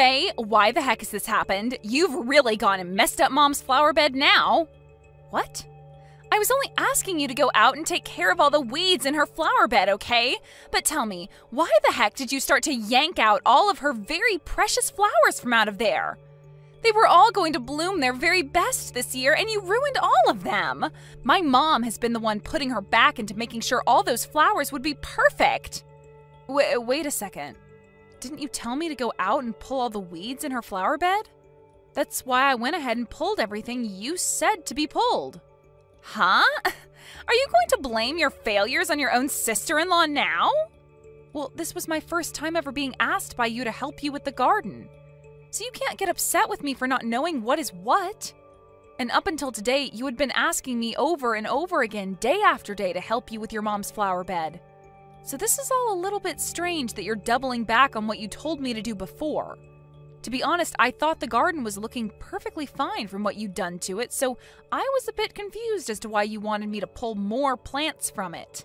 Faye, why the heck has this happened? You've really gone and messed up Mom's flower bed now. What? I was only asking you to go out and take care of all the weeds in her flower bed, okay? But tell me, why the heck did you start to yank out all of her very precious flowers from out of there? They were all going to bloom their very best this year, and you ruined all of them. My mom has been the one putting her back into making sure all those flowers would be perfect. Wait a second. Didn't you tell me to go out and pull all the weeds in her flower bed? That's why I went ahead and pulled everything you said to be pulled. Huh? Are you going to blame your failures on your own sister-in-law now? Well, this was my first time ever being asked by you to help you with the garden. So you can't get upset with me for not knowing what is what. And up until today, you had been asking me over and over again, day after day, to help you with your mom's flower bed. So this is all a little bit strange that you're doubling back on what you told me to do before. To be honest, I thought the garden was looking perfectly fine from what you'd done to it, so I was a bit confused as to why you wanted me to pull more plants from it.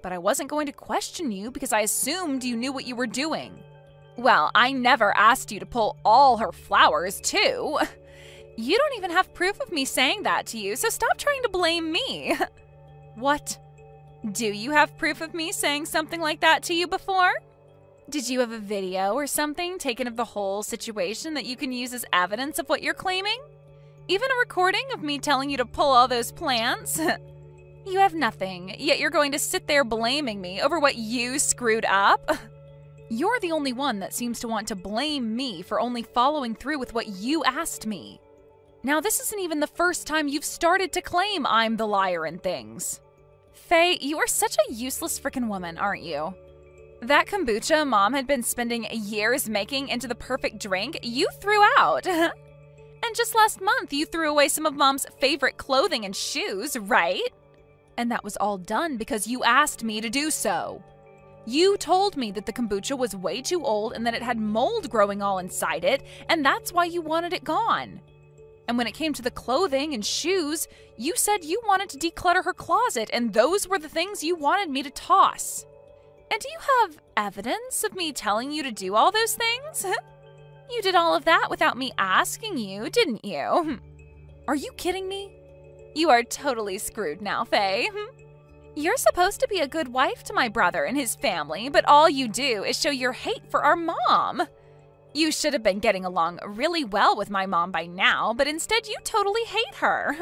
But I wasn't going to question you because I assumed you knew what you were doing. Well, I never asked you to pull all her flowers, too. You don't even have proof of me saying that to you, so stop trying to blame me. What? Do you have proof of me saying something like that to you before? Did you have a video or something taken of the whole situation that you can use as evidence of what you're claiming? Even a recording of me telling you to pull all those plants? You have nothing, yet you're going to sit there blaming me over what you screwed up? You're the only one that seems to want to blame me for only following through with what you asked me. Now, this isn't even the first time you've started to claim I'm the liar in things. Faye, you are such a useless frickin' woman, aren't you? That kombucha Mom had been spending years making into the perfect drink, you threw out. And just last month, you threw away some of Mom's favorite clothing and shoes, right? And that was all done because you asked me to do so. You told me that the kombucha was way too old and that it had mold growing all inside it, and that's why you wanted it gone. And when it came to the clothing and shoes, you said you wanted to declutter her closet, and those were the things you wanted me to toss. And do you have evidence of me telling you to do all those things? You did all of that without me asking you, didn't you? Are you kidding me? You are totally screwed now, Faye. You're supposed to be a good wife to my brother and his family, but all you do is show your hate for our mom. You should have been getting along really well with my mom by now, but instead you totally hate her.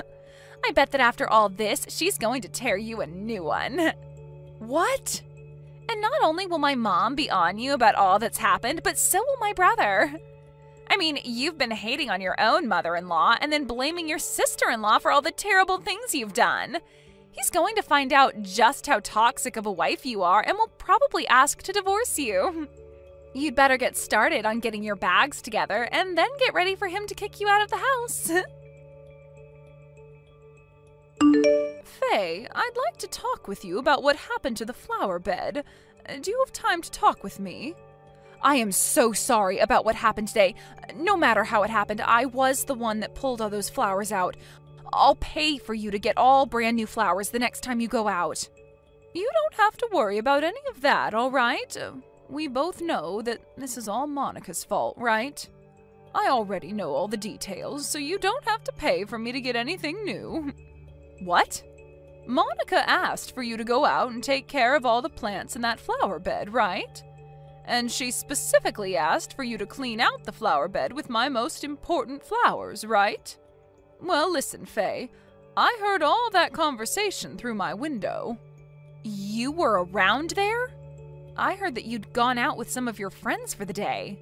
I bet that after all this, she's going to tear you a new one. What? And not only will my mom be on you about all that's happened, but so will my brother. I mean, you've been hating on your own mother-in-law and then blaming your sister-in-law for all the terrible things you've done. He's going to find out just how toxic of a wife you are and will probably ask to divorce you. You'd better get started on getting your bags together and then get ready for him to kick you out of the house. Faye, I'd like to talk with you about what happened to the flower bed. Do you have time to talk with me? I am so sorry about what happened today. No matter how it happened, I was the one that pulled all those flowers out. I'll pay for you to get all brand new flowers the next time you go out. You don't have to worry about any of that, all right? We both know that this is all Monica's fault, right? I already know all the details, so you don't have to pay for me to get anything new. What? Monica asked for you to go out and take care of all the plants in that flower bed, right? And she specifically asked for you to clean out the flower bed with my most important flowers, right? Well, listen, Faye. I heard all that conversation through my window. You were around there? I heard that you'd gone out with some of your friends for the day.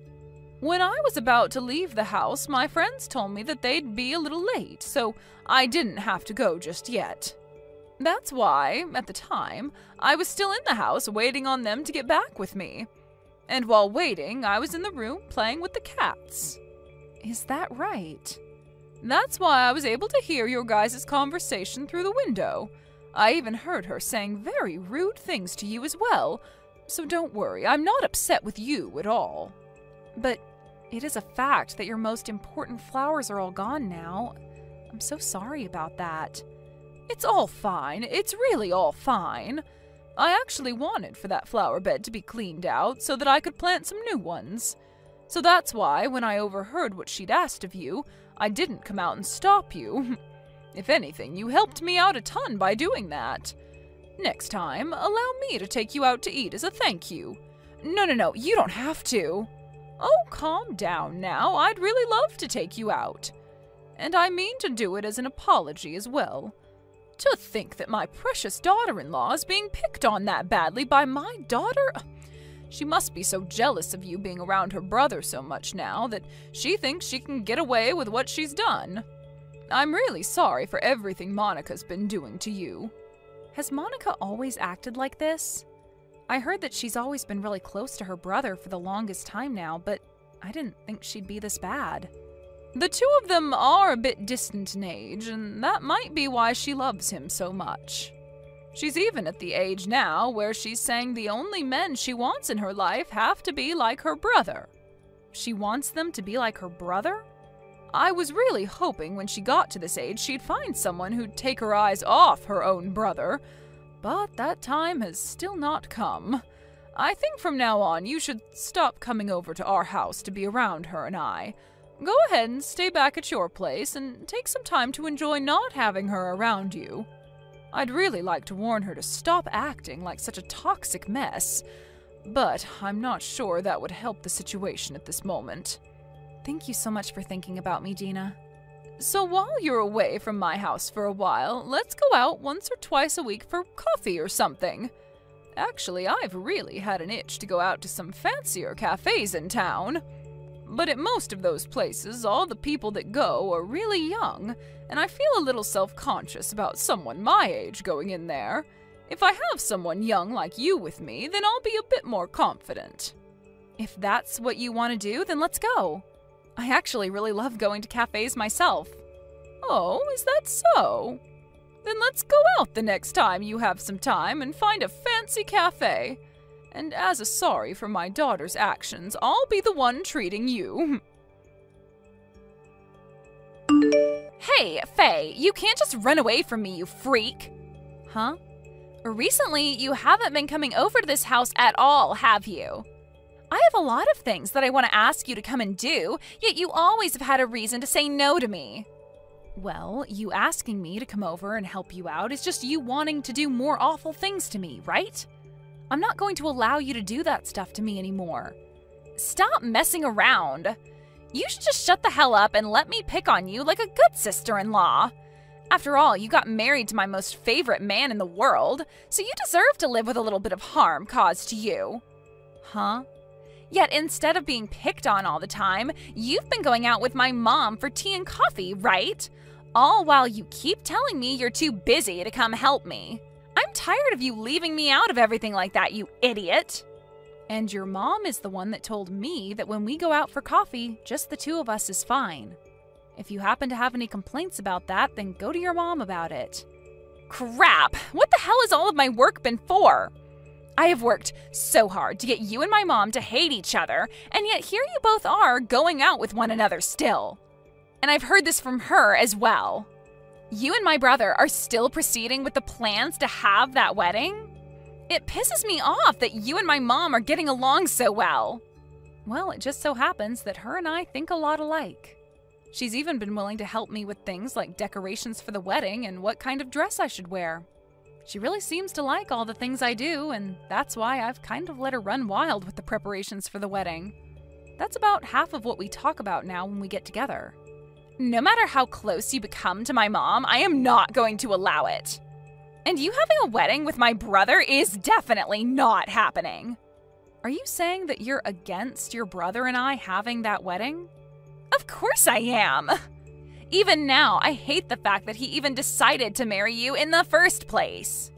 When I was about to leave the house, my friends told me that they'd be a little late, so I didn't have to go just yet. That's why, at the time, I was still in the house waiting on them to get back with me. And while waiting, I was in the room playing with the cats. Is that right? That's why I was able to hear your guys' conversation through the window. I even heard her saying very rude things to you as well, so don't worry, I'm not upset with you at all. But it is a fact that your most important flowers are all gone now. I'm so sorry about that. It's all fine. It's really all fine. I actually wanted for that flower bed to be cleaned out so that I could plant some new ones. So that's why, when I overheard what she'd asked of you, I didn't come out and stop you. If anything, you helped me out a ton by doing that. Next time, allow me to take you out to eat as a thank you. No, you don't have to. Oh, calm down now. I'd really love to take you out. And I mean to do it as an apology as well. To think that my precious daughter-in-law is being picked on that badly by my daughter? She must be so jealous of you being around her brother so much now that she thinks she can get away with what she's done. I'm really sorry for everything Monica's been doing to you. Has Monica always acted like this? I heard that she's always been really close to her brother for the longest time now, but I didn't think she'd be this bad. The two of them are a bit distant in age, and that might be why she loves him so much. She's even at the age now where she's saying the only men she wants in her life have to be like her brother. She wants them to be like her brother? I was really hoping when she got to this age she'd find someone who'd take her eyes off her own brother, but that time has still not come. I think from now on you should stop coming over to our house to be around her and I. Go ahead and stay back at your place and take some time to enjoy not having her around you. I'd really like to warn her to stop acting like such a toxic mess, but I'm not sure that would help the situation at this moment. Thank you so much for thinking about me, Gina. So while you're away from my house for a while, let's go out once or twice a week for coffee or something. Actually, I've really had an itch to go out to some fancier cafes in town. But at most of those places, all the people that go are really young, and I feel a little self-conscious about someone my age going in there. If I have someone young like you with me, then I'll be a bit more confident. If that's what you want to do, then let's go. I actually really love going to cafes myself. Oh, is that so? Then let's go out the next time you have some time and find a fancy cafe. And as a sorry for my daughter's actions, I'll be the one treating you. Hey, Faye, you can't just run away from me, you freak. Huh? Recently, you haven't been coming over to this house at all, have you? I have a lot of things that I want to ask you to come and do, yet you always have had a reason to say no to me. Well, you asking me to come over and help you out is just you wanting to do more awful things to me, right? I'm not going to allow you to do that stuff to me anymore. Stop messing around. You should just shut the hell up and let me pick on you like a good sister-in-law. After all, you got married to my most favorite man in the world, so you deserve to live with a little bit of harm caused to you. Huh? Yet instead of being picked on all the time, you've been going out with my mom for tea and coffee, right? All while you keep telling me you're too busy to come help me. I'm tired of you leaving me out of everything like that, you idiot. And your mom is the one that told me that when we go out for coffee, just the two of us is fine. If you happen to have any complaints about that, then go to your mom about it. Crap! What the hell has all of my work been for? I have worked so hard to get you and my mom to hate each other, and yet here you both are going out with one another still. And I've heard this from her as well. You and my brother are still proceeding with the plans to have that wedding? It pisses me off that you and my mom are getting along so well. Well, it just so happens that her and I think a lot alike. She's even been willing to help me with things like decorations for the wedding and what kind of dress I should wear. She really seems to like all the things I do, and that's why I've kind of let her run wild with the preparations for the wedding. That's about half of what we talk about now when we get together. No matter how close you become to my mom, I am not going to allow it. And you having a wedding with my brother is definitely not happening. Are you saying that you're against your brother and I having that wedding? Of course I am. Even now, I hate the fact that he even decided to marry you in the first place.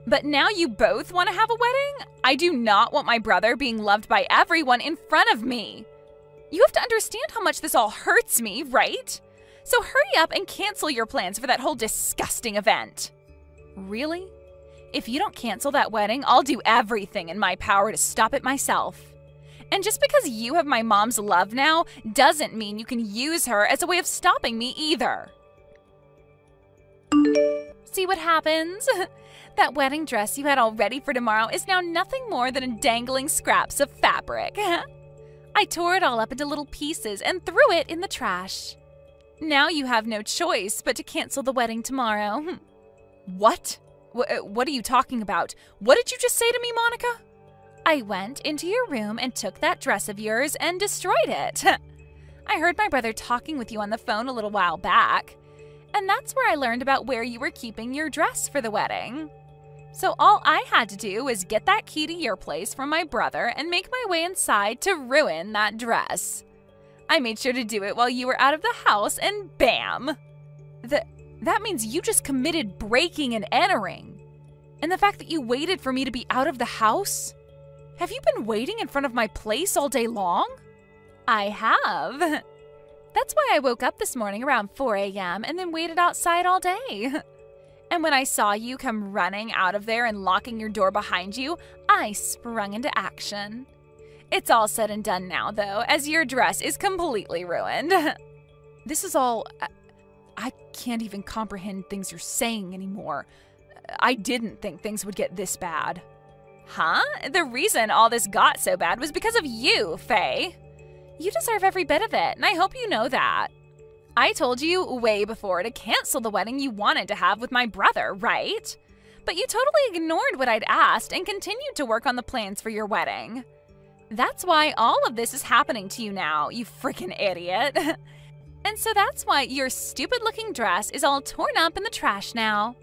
But now you both want to have a wedding? I do not want my brother being loved by everyone in front of me. You have to understand how much this all hurts me, right? So hurry up and cancel your plans for that whole disgusting event. Really? If you don't cancel that wedding, I'll do everything in my power to stop it myself. And just because you have my mom's love now doesn't mean you can use her as a way of stopping me either. See what happens? That wedding dress you had all ready for tomorrow is now nothing more than dangling scraps of fabric. I tore it all up into little pieces and threw it in the trash. Now you have no choice but to cancel the wedding tomorrow. What? What are you talking about? What did you just say to me, Monica? I went into your room and took that dress of yours and destroyed it. I heard my brother talking with you on the phone a little while back, and that's where I learned about where you were keeping your dress for the wedding. So all I had to do was get that key to your place from my brother and make my way inside to ruin that dress. I made sure to do it while you were out of the house, and bam! That means you just committed breaking and entering. And the fact that you waited for me to be out of the house? Have you been waiting in front of my place all day long? I have. That's why I woke up this morning around 4 a.m. and then waited outside all day. And when I saw you come running out of there and locking your door behind you, I sprung into action. It's all said and done now, though, as your dress is completely ruined. This is all... I can't even comprehend things you're saying anymore. I didn't think things would get this bad. Huh? The reason all this got so bad was because of you, Faye. You deserve every bit of it, and I hope you know that. I told you way before to cancel the wedding you wanted to have with my brother, right? But you totally ignored what I'd asked and continued to work on the plans for your wedding. That's why all of this is happening to you now, you freaking idiot. And so that's why your stupid-looking dress is all torn up in the trash now.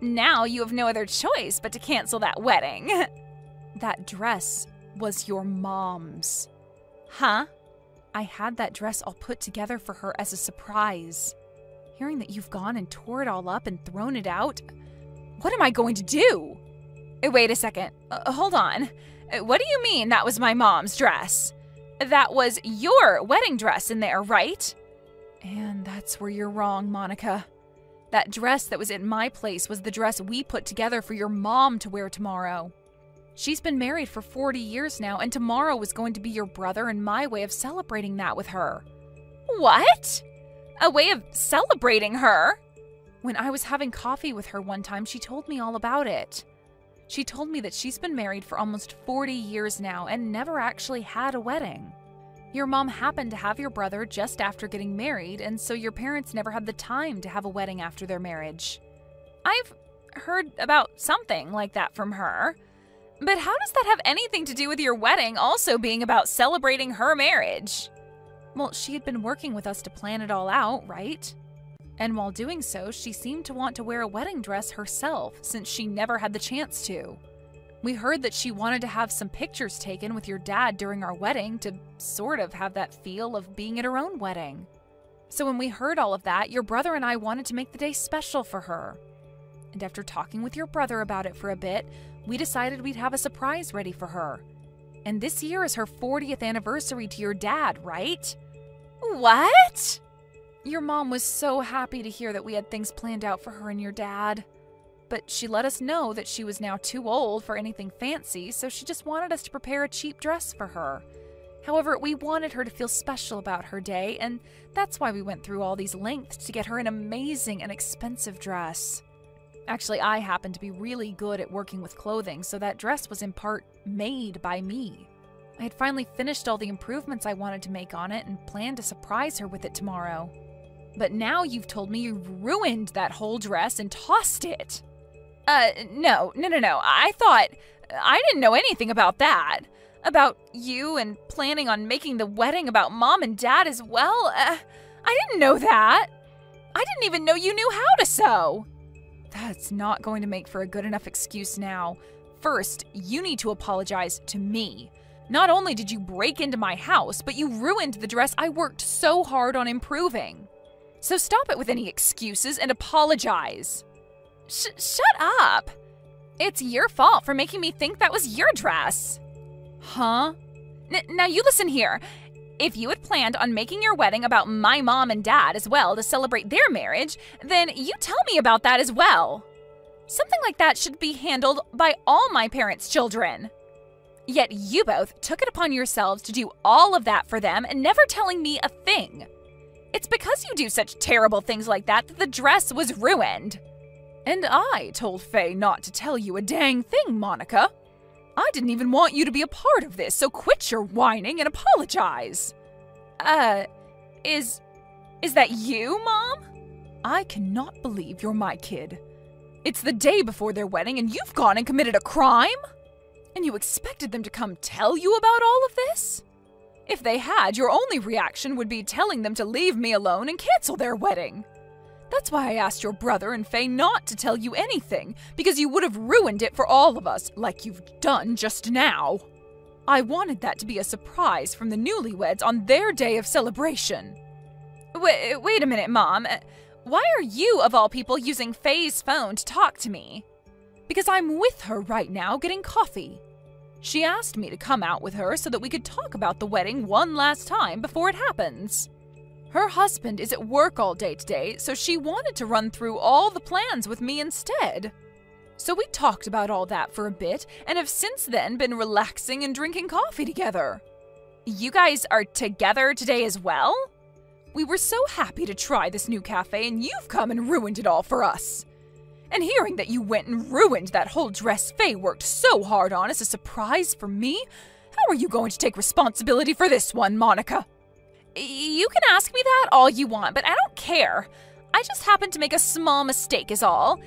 Now you have no other choice but to cancel that wedding. That dress was your mom's. Huh? I had that dress all put together for her as a surprise. Hearing that you've gone and tore it all up and thrown it out, what am I going to do? Wait a second. Hold on. What do you mean that was my mom's dress? That was your wedding dress in there, right? And that's where you're wrong, Monica. That dress that was at my place was the dress we put together for your mom to wear tomorrow. She's been married for 40 years now, and tomorrow was going to be your brother and my way of celebrating that with her. What? A way of celebrating her? When I was having coffee with her one time, she told me all about it. She told me that she's been married for almost 40 years now and never actually had a wedding. Your mom happened to have your brother just after getting married, and so your parents never had the time to have a wedding after their marriage. I've heard about something like that from her. But how does that have anything to do with your wedding also being about celebrating her marriage? Well, she had been working with us to plan it all out, right? And while doing so, she seemed to want to wear a wedding dress herself since she never had the chance to. We heard that she wanted to have some pictures taken with your dad during our wedding to sort of have that feel of being at her own wedding. So when we heard all of that, your brother and I wanted to make the day special for her. And after talking with your brother about it for a bit, we decided we'd have a surprise ready for her. And this year is her 40th anniversary to your dad, right? What? Your mom was so happy to hear that we had things planned out for her and your dad. But she let us know that she was now too old for anything fancy, so she just wanted us to prepare a cheap dress for her. However, we wanted her to feel special about her day, and that's why we went through all these lengths to get her an amazing and expensive dress. Actually, I happen to be really good at working with clothing, so that dress was in part made by me. I had finally finished all the improvements I wanted to make on it and planned to surprise her with it tomorrow. But now you've told me you've ruined that whole dress and tossed it. No. I didn't know anything about that. About you and planning on making the wedding about Mom and Dad as well. I didn't know that. I didn't even know you knew how to sew. That's not going to make for a good enough excuse now. First, you need to apologize to me. Not only did you break into my house, but you ruined the dress I worked so hard on improving. So stop it with any excuses and apologize. Shut up! It's your fault for making me think that was your dress. Huh? Now you listen here. If you had planned on making your wedding about my mom and dad as well to celebrate their marriage, then you tell me about that as well. Something like that should be handled by all my parents' children. Yet you both took it upon yourselves to do all of that for them and never telling me a thing. It's because you do such terrible things like that that the dress was ruined. And I told Faye not to tell you a dang thing, Monica. I didn't even want you to be a part of this, so quit your whining and apologize. Is that you, Mom? I cannot believe you're my kid. It's the day before their wedding and you've gone and committed a crime? And you expected them to come tell you about all of this? If they had, your only reaction would be telling them to leave me alone and cancel their wedding. That's why I asked your brother and Faye not to tell you anything, because you would have ruined it for all of us, like you've done just now. I wanted that to be a surprise from the newlyweds on their day of celebration. Wait a minute, Mom. Why are you, of all people, using Faye's phone to talk to me? Because I'm with her right now getting coffee. She asked me to come out with her so that we could talk about the wedding one last time before it happens. Her husband is at work all day today, so she wanted to run through all the plans with me instead. So we talked about all that for a bit and have since then been relaxing and drinking coffee together. You guys are together today as well? We were so happy to try this new cafe and you've come and ruined it all for us. And hearing that you went and ruined that whole dress Faye worked so hard on as a surprise for me, how are you going to take responsibility for this one, Monica? You can ask me that all you want, but I don't care. I just happened to make a small mistake is all.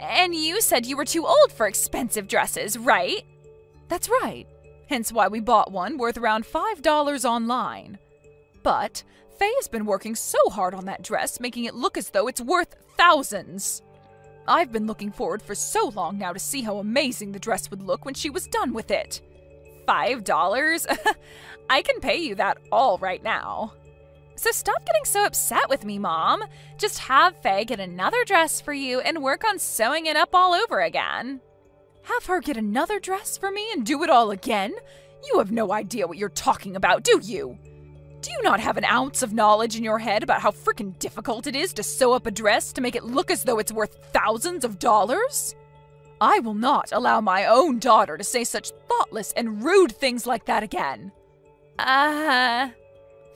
And you said you were too old for expensive dresses, right? That's right. Hence why we bought one worth around $5 online. But Faye has been working so hard on that dress, making it look as though it's worth thousands. I've been looking forward for so long now to see how amazing the dress would look when she was done with it. $5? I can pay you that all right now. So stop getting so upset with me, Mom. Just have Faye get another dress for you and work on sewing it up all over again. Have her get another dress for me and do it all again? You have no idea what you're talking about, do you? Do you not have an ounce of knowledge in your head about how frickin' difficult it is to sew up a dress to make it look as though it's worth thousands of dollars? I will not allow my own daughter to say such thoughtless and rude things like that again.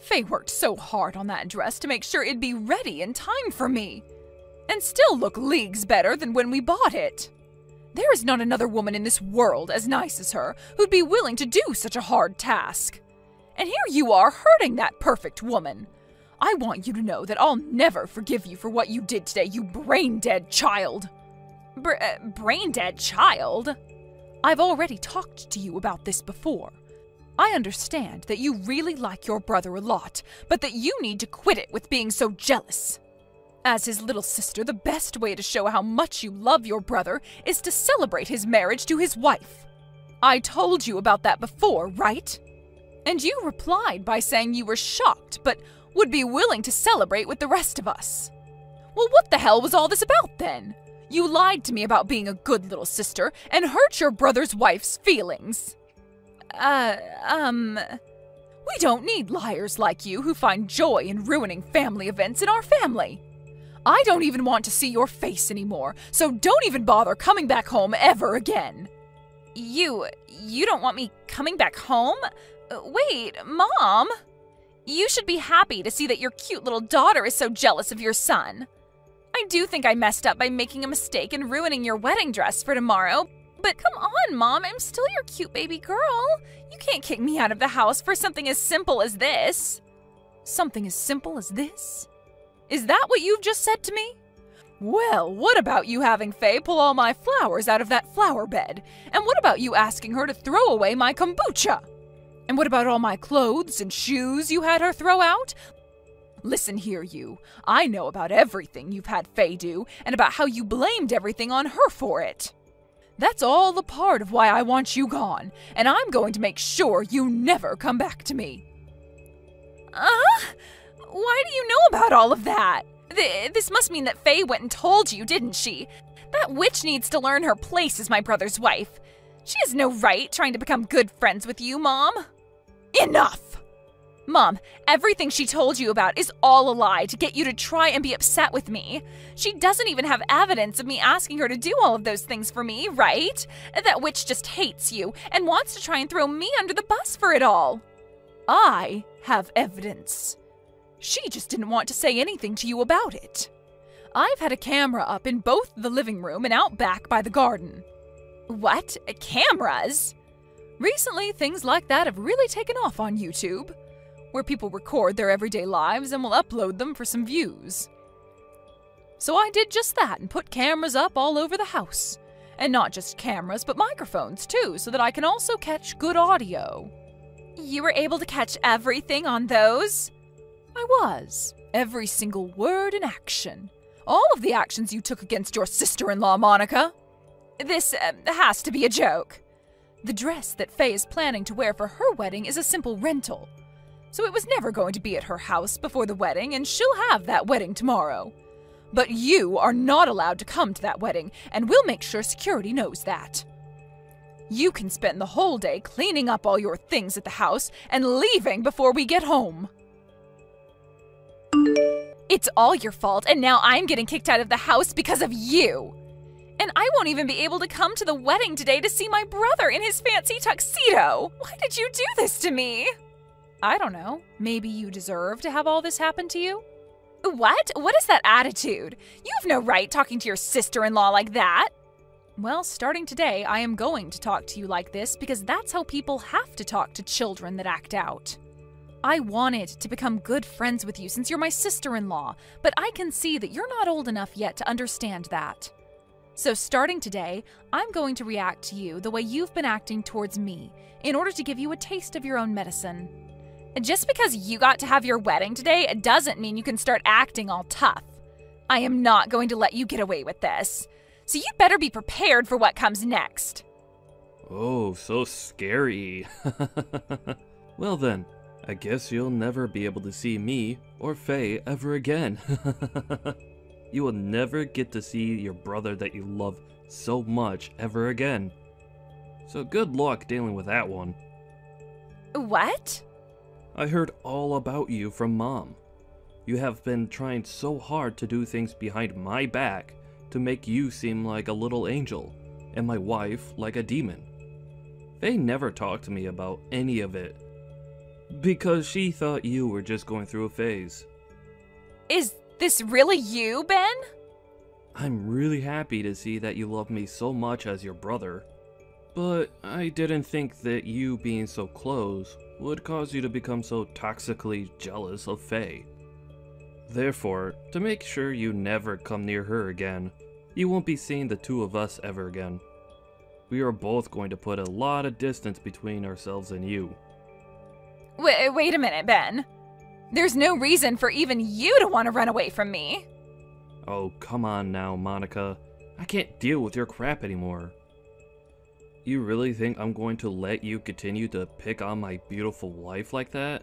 Faye worked so hard on that dress to make sure it'd be ready in time for me, and still look leagues better than when we bought it. There is not another woman in this world as nice as her who'd be willing to do such a hard task. And here you are hurting that perfect woman. I want you to know that I'll never forgive you for what you did today, you brain-dead child. Brain-dead child? I've already talked to you about this before. I understand that you really like your brother a lot, but that you need to quit it with being so jealous. As his little sister, the best way to show how much you love your brother is to celebrate his marriage to his wife. I told you about that before, right? And you replied by saying you were shocked, but would be willing to celebrate with the rest of us. Well, what the hell was all this about then? You lied to me about being a good little sister and hurt your brother's wife's feelings. We don't need liars like you who find joy in ruining family events in our family. I don't even want to see your face anymore, so don't even bother coming back home ever again. You don't want me coming back home? Wait, Mom! You should be happy to see that your cute little daughter is so jealous of your son. I do think I messed up by making a mistake and ruining your wedding dress for tomorrow, but come on, Mom, I'm still your cute baby girl. You can't kick me out of the house for something as simple as this. Something as simple as this? Is that what you've just said to me? Well, what about you having Faye pull all my flowers out of that flower bed? And what about you asking her to throw away my kombucha? And what about all my clothes and shoes you had her throw out? Listen here, you. I know about everything you've had Faye do, and about how you blamed everything on her for it. That's all a part of why I want you gone, and I'm going to make sure you never come back to me. Why do you know about all of that? This must mean that Faye went and told you, didn't she? That witch needs to learn her place as my brother's wife. She has no right trying to become good friends with you, Mom. Enough! Mom, everything she told you about is all a lie to get you to try and be upset with me. She doesn't even have evidence of me asking her to do all of those things for me, right? That witch just hates you and wants to try and throw me under the bus for it all. I have evidence. She just didn't want to say anything to you about it. I've had a camera up in both the living room and out back by the garden. What? Cameras? Recently, things like that have really taken off on YouTube, where people record their everyday lives and will upload them for some views. So I did just that and put cameras up all over the house. And not just cameras, but microphones too, so that I can also catch good audio. You were able to catch everything on those? I was. Every single word and action. All of the actions you took against your sister-in-law, Monica. This has to be a joke. The dress that Faye is planning to wear for her wedding is a simple rental. So it was never going to be at her house before the wedding, and she'll have that wedding tomorrow. But you are not allowed to come to that wedding, and we'll make sure security knows that. You can spend the whole day cleaning up all your things at the house and leaving before we get home. It's all your fault, and now I'm getting kicked out of the house because of you. And I won't even be able to come to the wedding today to see my brother in his fancy tuxedo. Why did you do this to me? I don't know. Maybe you deserve to have all this happen to you? What? What is that attitude? You have no right talking to your sister-in-law like that. Well, starting today, I am going to talk to you like this because that's how people have to talk to children that act out. I wanted to become good friends with you since you're my sister-in-law, but I can see that you're not old enough yet to understand that. So starting today, I'm going to react to you the way you've been acting towards me in order to give you a taste of your own medicine. Just because you got to have your wedding today doesn't mean you can start acting all tough. I am not going to let you get away with this. So you better be prepared for what comes next. Oh, so scary. Well then, I guess you'll never be able to see me or Faye ever again. You will never get to see your brother that you love so much ever again. So good luck dealing with that one. What? I heard all about you from Mom. You have been trying so hard to do things behind my back to make you seem like a little angel, and my wife like a demon. Faye never talked to me about any of it, because she thought you were just going through a phase. Is this really you, Ben? I'm really happy to see that you love me so much as your brother, but I didn't think that you being so close would cause you to become so toxically jealous of Faye. Therefore, to make sure you never come near her again, you won't be seeing the two of us ever again. We are both going to put a lot of distance between ourselves and you. Wait a minute, Ben. There's no reason for even you to want to run away from me. Oh, come on now, Monica. I can't deal with your crap anymore. You really think I'm going to let you continue to pick on my beautiful wife like that?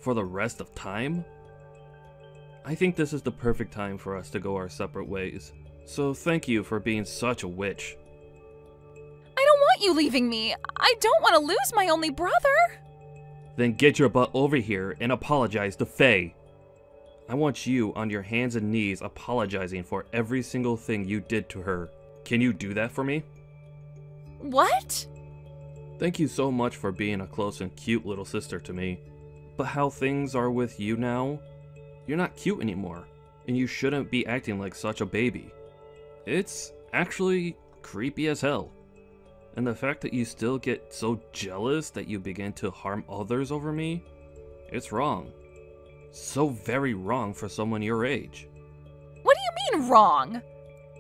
For the rest of time? I think this is the perfect time for us to go our separate ways. So thank you for being such a witch. I don't want you leaving me. I don't want to lose my only brother. Then get your butt over here and apologize to Faye. I want you on your hands and knees apologizing for every single thing you did to her. Can you do that for me? What? Thank you so much for being a close and cute little sister to me. But how things are with you now? You're not cute anymore, and you shouldn't be acting like such a baby. It's actually creepy as hell. And the fact that you still get so jealous that you begin to harm others over me, it's wrong. So very wrong for someone your age. What do you mean wrong?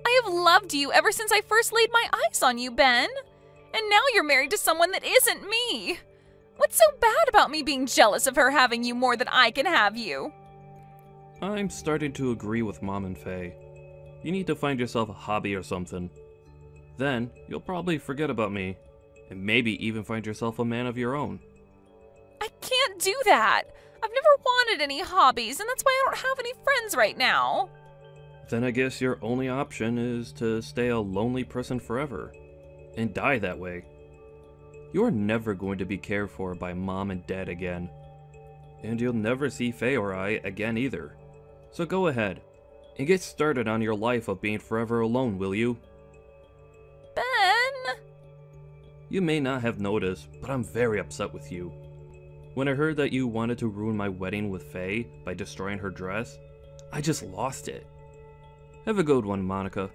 I have loved you ever since I first laid my eyes on you, Ben. And now you're married to someone that isn't me. What's so bad about me being jealous of her having you more than I can have you? I'm starting to agree with Mom and Faye. You need to find yourself a hobby or something. Then, you'll probably forget about me, and maybe even find yourself a man of your own. I can't do that. I've never wanted any hobbies, and that's why I don't have any friends right now. Then I guess your only option is to stay a lonely person forever, and die that way. You're never going to be cared for by Mom and Dad again. And you'll never see Faye or I again either. So go ahead, and get started on your life of being forever alone, will you? Ben! You may not have noticed, but I'm very upset with you. When I heard that you wanted to ruin my wedding with Faye by destroying her dress, I just lost it. Have a good one, Monica.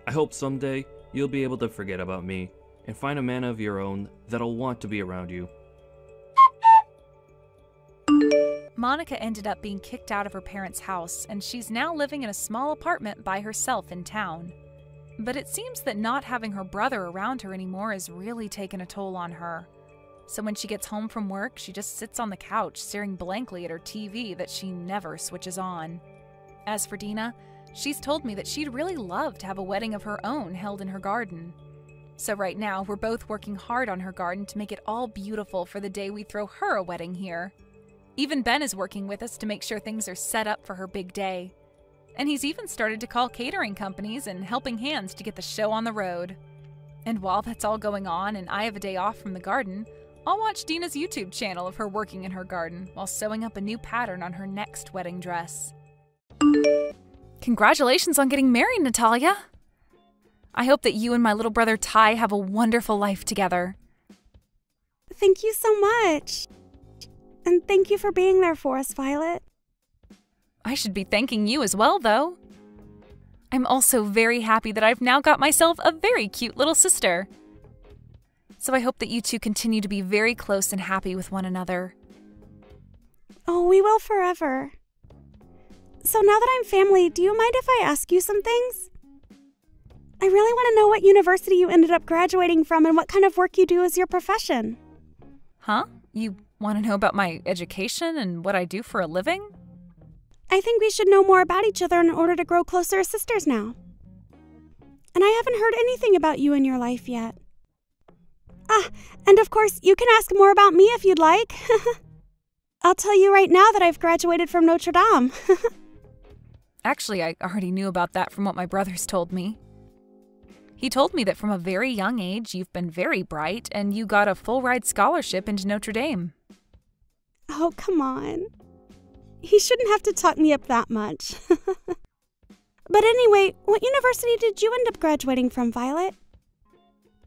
I hope someday you'll be able to forget about me, and find a man of your own that'll want to be around you. Monica ended up being kicked out of her parents' house, and she's now living in a small apartment by herself in town. But it seems that not having her brother around her anymore has really taken a toll on her. So when she gets home from work, she just sits on the couch staring blankly at her TV that she never switches on. As for Dina, she's told me that she'd really love to have a wedding of her own held in her garden. So right now, we're both working hard on her garden to make it all beautiful for the day we throw her a wedding here. Even Ben is working with us to make sure things are set up for her big day. And he's even started to call catering companies and helping hands to get the show on the road. And while that's all going on and I have a day off from the garden, I'll watch Dina's YouTube channel of her working in her garden while sewing up a new pattern on her next wedding dress. Congratulations on getting married, Natalia! I hope that you and my little brother Ty have a wonderful life together. Thank you so much. And thank you for being there for us, Violet. I should be thanking you as well, though. I'm also very happy that I've now got myself a very cute little sister. So I hope that you two continue to be very close and happy with one another. Oh, we will forever. So now that I'm family, do you mind if I ask you some things? I really want to know what university you ended up graduating from and what kind of work you do as your profession. Huh? You want to know about my education and what I do for a living? I think we should know more about each other in order to grow closer as sisters now. And I haven't heard anything about you in your life yet. And of course, you can ask more about me if you'd like. I'll tell you right now that I've graduated from Notre Dame. Actually, I already knew about that from what my brothers told me. He told me that from a very young age, you've been very bright and you got a full-ride scholarship into Notre Dame. Oh, come on. He shouldn't have to talk me up that much. But anyway, what university did you end up graduating from, Violet?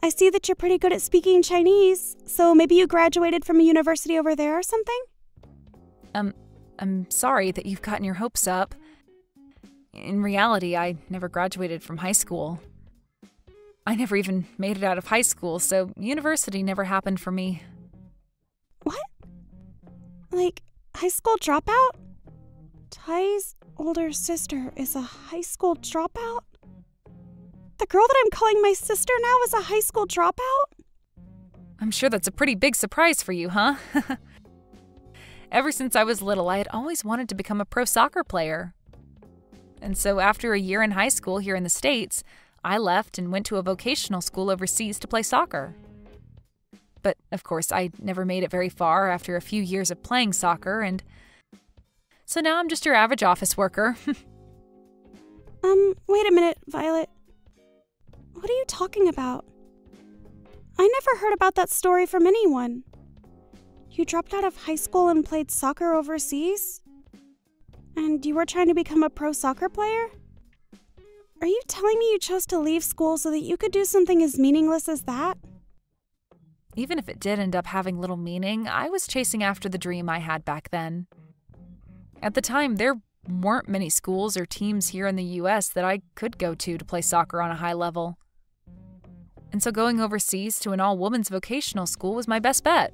I see that you're pretty good at speaking Chinese, so maybe you graduated from a university over there or something? I'm sorry that you've gotten your hopes up. In reality, I never graduated from high school. I never even made it out of high school, so university never happened for me. What? Like, high school dropout? Ty's older sister is a high school dropout? The girl that I'm calling my sister now is a high school dropout? I'm sure that's a pretty big surprise for you, huh? Ever since I was little, I had always wanted to become a pro soccer player. And so after a year in high school here in the States, I left and went to a vocational school overseas to play soccer. But, of course, I never made it very far after a few years of playing soccer, and so now I'm just your average office worker. Wait a minute, Violet. What are you talking about? I never heard about that story from anyone. You dropped out of high school and played soccer overseas? And you were trying to become a pro soccer player? Are you telling me you chose to leave school so that you could do something as meaningless as that? Even if it did end up having little meaning, I was chasing after the dream I had back then. At the time, there weren't many schools or teams here in the US that I could go to play soccer on a high level. And so going overseas to an all-women's vocational school was my best bet.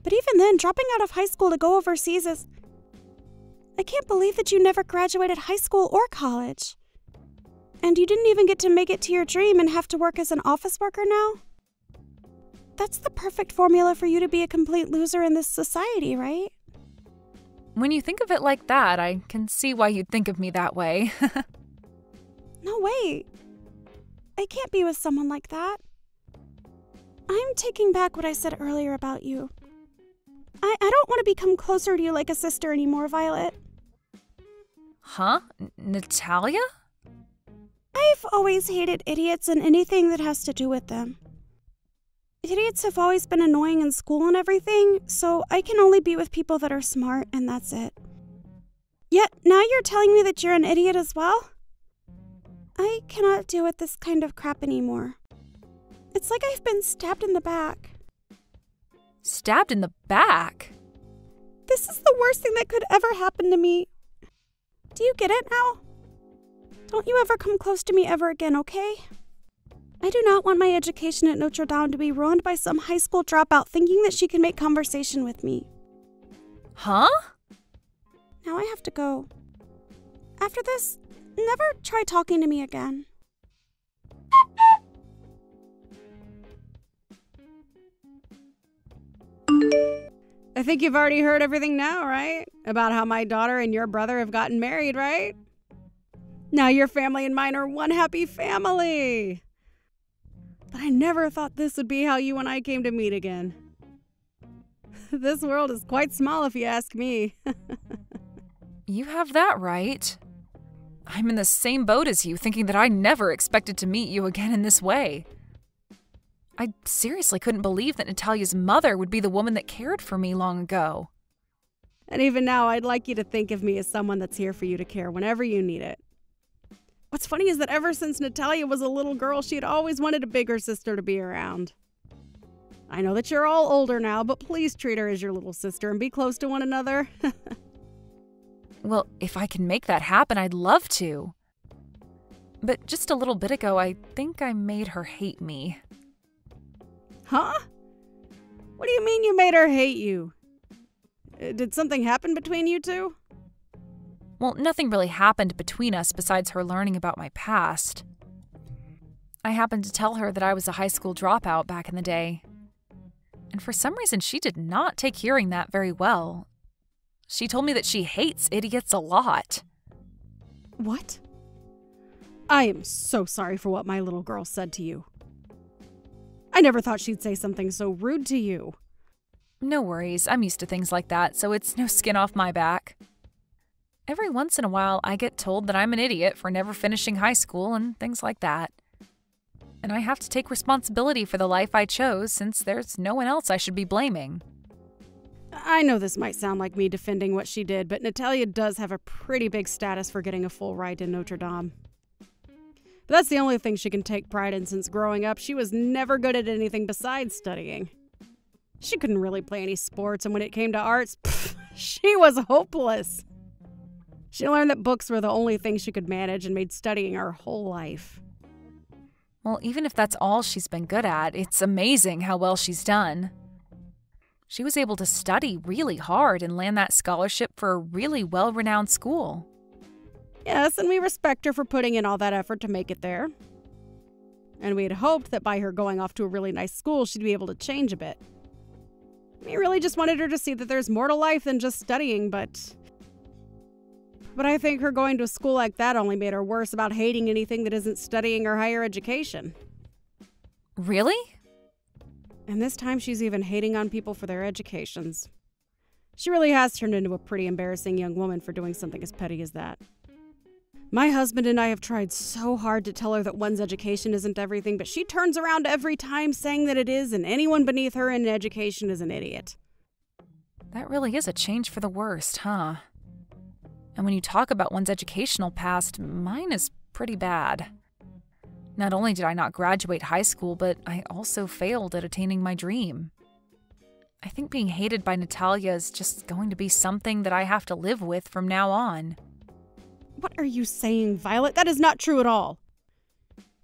But even then, dropping out of high school to go overseas is... I can't believe that you never graduated high school or college. And you didn't even get to make it to your dream and have to work as an office worker now? That's the perfect formula for you to be a complete loser in this society, right? When you think of it like that, I can see why you'd think of me that way. No, wait. I can't be with someone like that. I'm taking back what I said earlier about you. I don't want to become closer to you like a sister anymore, Violet. Huh? Natalia? I've always hated idiots and anything that has to do with them. Idiots have always been annoying in school and everything, so I can only be with people that are smart, and that's it. Yet, now you're telling me that you're an idiot as well? I cannot deal with this kind of crap anymore. It's like I've been stabbed in the back. Stabbed in the back? This is the worst thing that could ever happen to me. Do you get it now? Don't you ever come close to me ever again, okay? I do not want my education at Notre Dame to be ruined by some high school dropout thinking that she can make conversation with me. Huh? Now I have to go. After this, never try talking to me again. I think you've already heard everything now, right? About how my daughter and your brother have gotten married, right? Now your family and mine are one happy family. But I never thought this would be how you and I came to meet again. This world is quite small if you ask me. You have that right. I'm in the same boat as you, thinking that I never expected to meet you again in this way. I seriously couldn't believe that Natalia's mother would be the woman that cared for me long ago. And even now, I'd like you to think of me as someone that's here for you to care whenever you need it. What's funny is that ever since Natalia was a little girl, she had always wanted a bigger sister to be around. I know that you're all older now, but please treat her as your little sister and be close to one another. Well, if I can make that happen, I'd love to. But just a little bit ago, I think I made her hate me. Huh? What do you mean you made her hate you? Did something happen between you two? Well, nothing really happened between us besides her learning about my past. I happened to tell her that I was a high school dropout back in the day. And for some reason, she did not take hearing that very well. She told me that she hates idiots a lot. What? I am so sorry for what my little girl said to you. I never thought she'd say something so rude to you. No worries, I'm used to things like that, so it's no skin off my back. Every once in a while, I get told that I'm an idiot for never finishing high school and things like that. And I have to take responsibility for the life I chose since there's no one else I should be blaming. I know this might sound like me defending what she did, but Natalia does have a pretty big status for getting a full ride to Notre Dame. But that's the only thing she can take pride in since growing up. She was never good at anything besides studying. She couldn't really play any sports, and when it came to arts, she was hopeless. She learned that books were the only thing she could manage and made studying her whole life. Well, even if that's all she's been good at, it's amazing how well she's done. She was able to study really hard and land that scholarship for a really well-renowned school. Yes, and we respect her for putting in all that effort to make it there. And we had hoped that by her going off to a really nice school, she'd be able to change a bit. We really just wanted her to see that there's more to life than just studying, but I think her going to a school like that only made her worse about hating anything that isn't studying or higher education. Really? And this time she's even hating on people for their educations. She really has turned into a pretty embarrassing young woman for doing something as petty as that. My husband and I have tried so hard to tell her that one's education isn't everything, but she turns around every time saying that it is, and anyone beneath her in education is an idiot. That really is a change for the worst, huh? And when you talk about one's educational past, mine is pretty bad. Not only did I not graduate high school, but I also failed at attaining my dream. I think being hated by Natalia is just going to be something that I have to live with from now on. What are you saying, Violet? That is not true at all.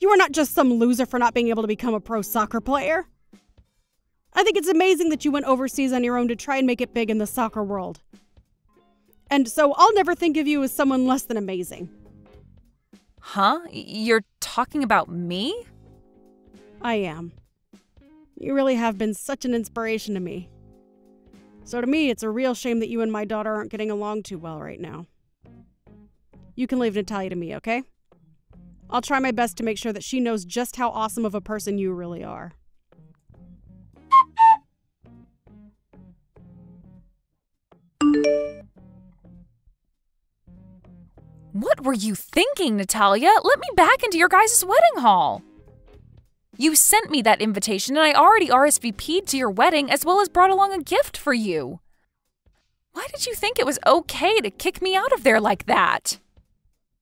You are not just some loser for not being able to become a pro soccer player. I think it's amazing that you went overseas on your own to try and make it big in the soccer world. And so I'll never think of you as someone less than amazing. Huh? You're talking about me? I am. You really have been such an inspiration to me. So to me, it's a real shame that you and my daughter aren't getting along too well right now. You can leave Natalia to me, okay? I'll try my best to make sure that she knows just how awesome of a person you really are. What were you thinking, Natalia? Let me back into your guys' wedding hall. You sent me that invitation and I already RSVP'd to your wedding as well as brought along a gift for you. Why did you think it was okay to kick me out of there like that?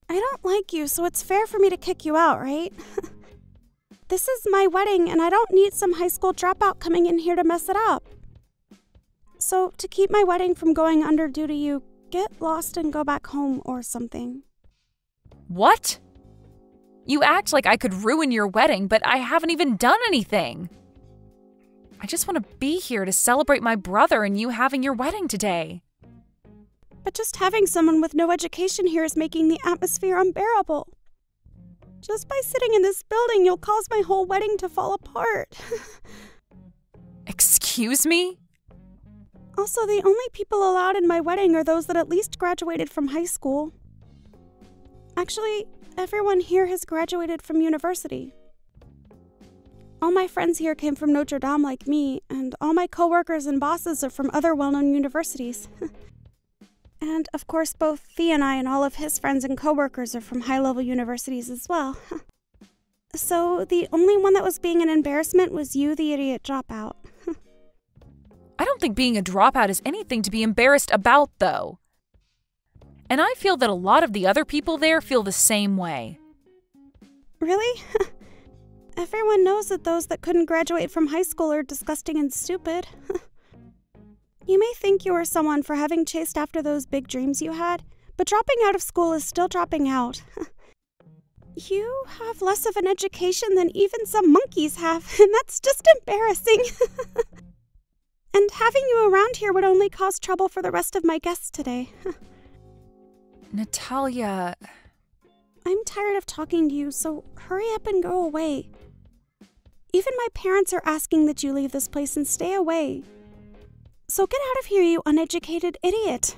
I don't like you, so it's fair for me to kick you out, right? This is my wedding, and I don't need some high school dropout coming in here to mess it up. So, to keep my wedding from going under due to you, get lost and go back home or something. What? You act like I could ruin your wedding, but I haven't even done anything. I just want to be here to celebrate my brother and you having your wedding today. But just having someone with no education here is making the atmosphere unbearable. Just by sitting in this building, you'll cause my whole wedding to fall apart. Excuse me? Also, the only people allowed in my wedding are those that at least graduated from high school. Actually, everyone here has graduated from university. All my friends here came from Notre Dame like me, and all my coworkers and bosses are from other well-known universities. And, of course, both Thea and I and all of his friends and coworkers are from high-level universities as well. So, the only one that was being an embarrassment was you, the idiot dropout. I don't think being a dropout is anything to be embarrassed about, though. And I feel that a lot of the other people there feel the same way. Really? Everyone knows that those that couldn't graduate from high school are disgusting and stupid. You may think you are someone for having chased after those big dreams you had, but dropping out of school is still dropping out. You have less of an education than even some monkeys have, and that's just embarrassing. And having you around here would only cause trouble for the rest of my guests today. Natalia... I'm tired of talking to you, so hurry up and go away. Even my parents are asking that you leave this place and stay away. So get out of here, you uneducated idiot.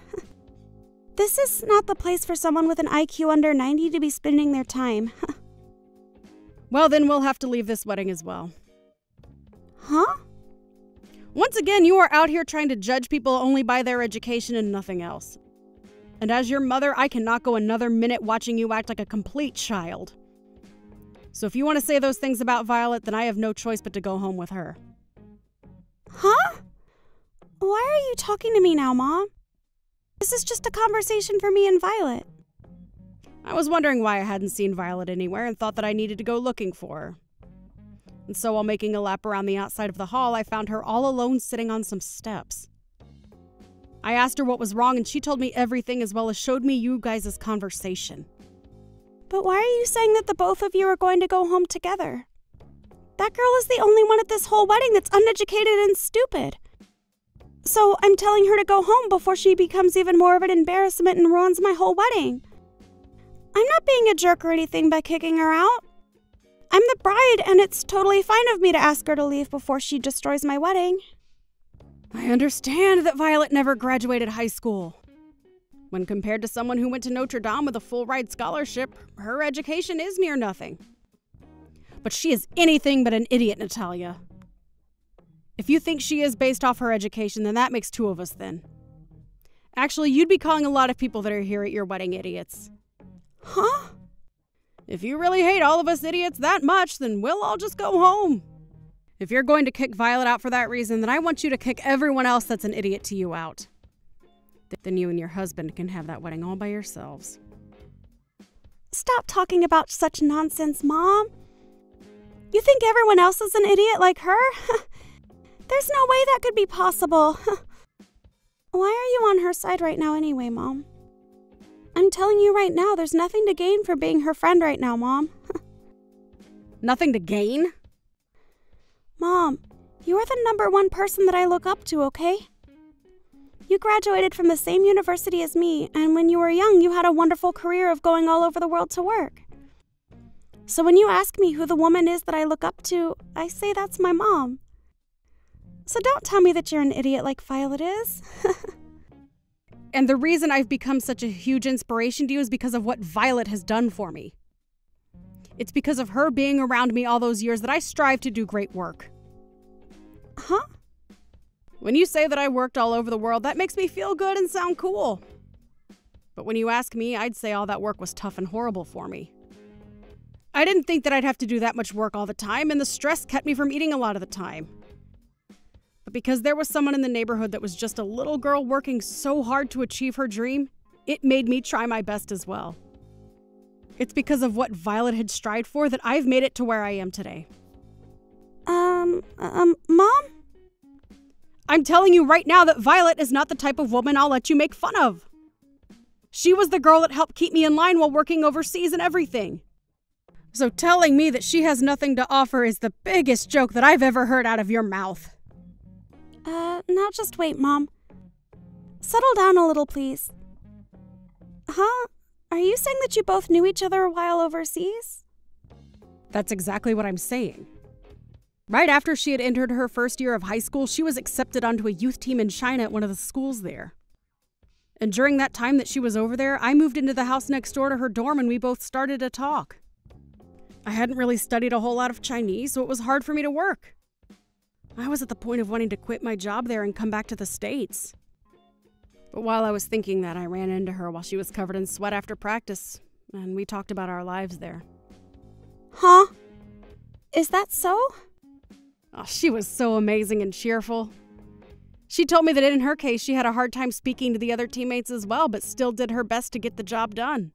This is not the place for someone with an IQ under 90 to be spending their time. Well, then we'll have to leave this wedding as well. Huh? Once again, you are out here trying to judge people only by their education and nothing else. And as your mother, I cannot go another minute watching you act like a complete child. So if you want to say those things about Violet, then I have no choice but to go home with her. Huh? Why are you talking to me now, Mom? This is just a conversation for me and Violet. I was wondering why I hadn't seen Violet anywhere and thought that I needed to go looking for her. And so while making a lap around the outside of the hall, I found her all alone sitting on some steps. I asked her what was wrong and she told me everything as well as showed me you guys' conversation. But why are you saying that the both of you are going to go home together? That girl is the only one at this whole wedding that's uneducated and stupid. So I'm telling her to go home before she becomes even more of an embarrassment and ruins my whole wedding. I'm not being a jerk or anything by kicking her out. I'm the bride, and it's totally fine of me to ask her to leave before she destroys my wedding. I understand that Violet never graduated high school. When compared to someone who went to Notre Dame with a full-ride scholarship, her education is near nothing. But she is anything but an idiot, Natalia. If you think she is based off her education, then that makes two of us then. Actually, you'd be calling a lot of people that are here at your wedding idiots. Huh? If you really hate all of us idiots that much, then we'll all just go home. If you're going to kick Violet out for that reason, then I want you to kick everyone else that's an idiot to you out. Then you and your husband can have that wedding all by yourselves. Stop talking about such nonsense, Mom. You think everyone else is an idiot like her? There's no way that could be possible. Why are you on her side right now anyway, Mom? I'm telling you right now, there's nothing to gain for being her friend right now, Mom. Nothing to gain? Mom, you are the #1 person that I look up to, okay? You graduated from the same university as me, and when you were young, you had a wonderful career of going all over the world to work. So when you ask me who the woman is that I look up to, I say that's my mom. So don't tell me that you're an idiot like Violet is. And the reason I've become such a huge inspiration to you is because of what Violet has done for me. It's because of her being around me all those years that I strive to do great work. Huh? When you say that I worked all over the world, that makes me feel good and sound cool. But when you ask me, I'd say all that work was tough and horrible for me. I didn't think that I'd have to do that much work all the time, and the stress kept me from eating a lot of the time. But because there was someone in the neighborhood that was just a little girl working so hard to achieve her dream, it made me try my best as well. It's because of what Violet had strived for that I've made it to where I am today. Mom? I'm telling you right now that Violet is not the type of woman I'll let you make fun of. She was the girl that helped keep me in line while working overseas and everything. So telling me that she has nothing to offer is the biggest joke that I've ever heard out of your mouth. Now just wait, Mom. Settle down a little, please. Huh? Are you saying that you both knew each other while overseas? That's exactly what I'm saying. Right after she had entered her first year of high school, she was accepted onto a youth team in China at one of the schools there. And during that time that she was over there, I moved into the house next door to her dorm and we both started to talk. I hadn't really studied a whole lot of Chinese, so it was hard for me to work. I was at the point of wanting to quit my job there and come back to the States. But while I was thinking that, I ran into her while she was covered in sweat after practice, and we talked about our lives there. Huh? Is that so? Oh, she was so amazing and cheerful. She told me that in her case, she had a hard time speaking to the other teammates as well, but still did her best to get the job done.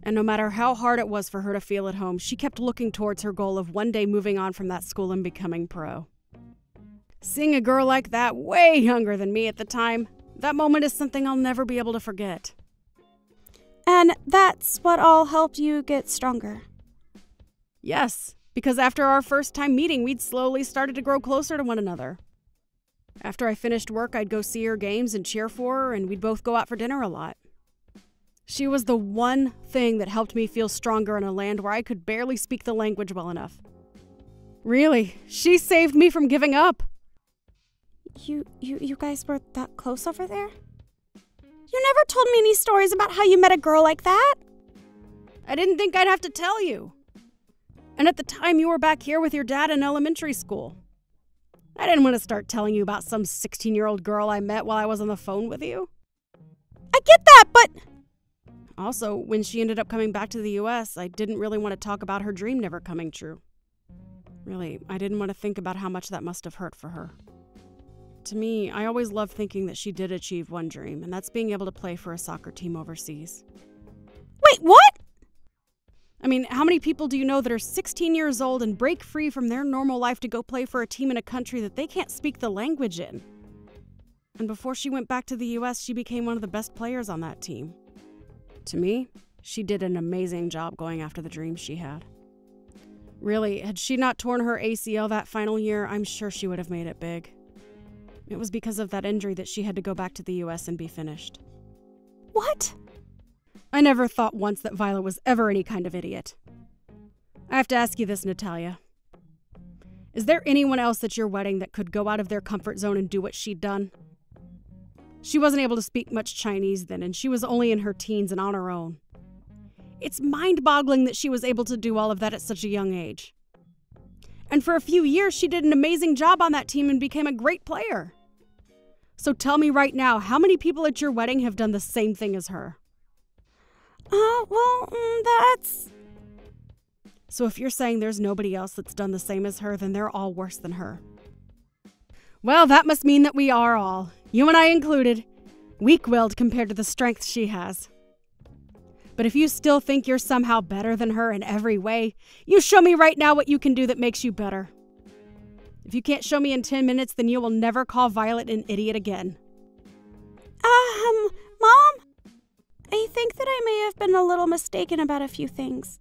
And no matter how hard it was for her to feel at home, she kept looking towards her goal of one day moving on from that school and becoming pro. Seeing a girl like that, way younger than me at the time, that moment is something I'll never be able to forget. And that's what all helped you get stronger. Yes, because after our first time meeting, we'd slowly started to grow closer to one another. After I finished work, I'd go see her games and cheer for her, and we'd both go out for dinner a lot. She was the one thing that helped me feel stronger in a land where I could barely speak the language well enough. Really, she saved me from giving up. You guys were that close over there? You never told me any stories about how you met a girl like that. I didn't think I'd have to tell you. And at the time, you were back here with your dad in elementary school. I didn't want to start telling you about some 16-year-old girl I met while I was on the phone with you. I get that, but... Also, when she ended up coming back to the US, I didn't really want to talk about her dream never coming true. Really, I didn't want to think about how much that must have hurt for her. To me, I always loved thinking that she did achieve one dream, and that's being able to play for a soccer team overseas. Wait, what? I mean, how many people do you know that are 16 years old and break free from their normal life to go play for a team in a country that they can't speak the language in? And before she went back to the US, she became one of the best players on that team. To me, she did an amazing job going after the dreams she had. Really, had she not torn her ACL that final year, I'm sure she would have made it big. It was because of that injury that she had to go back to the US and be finished. What? I never thought once that Violet was ever any kind of idiot. I have to ask you this, Natalia. Is there anyone else at your wedding that could go out of their comfort zone and do what she'd done? She wasn't able to speak much Chinese then, and she was only in her teens and on her own. It's mind-boggling that she was able to do all of that at such a young age. And for a few years, she did an amazing job on that team and became a great player. So tell me right now, how many people at your wedding have done the same thing as her? That's... So if you're saying there's nobody else that's done the same as her, then they're all worse than her. Well, that must mean that we are all, you and I included, weak-willed compared to the strength she has. But if you still think you're somehow better than her in every way, you show me right now what you can do that makes you better. If you can't show me in 10 minutes, then you will never call Violet an idiot again. Mom? I think that I may have been a little mistaken about a few things.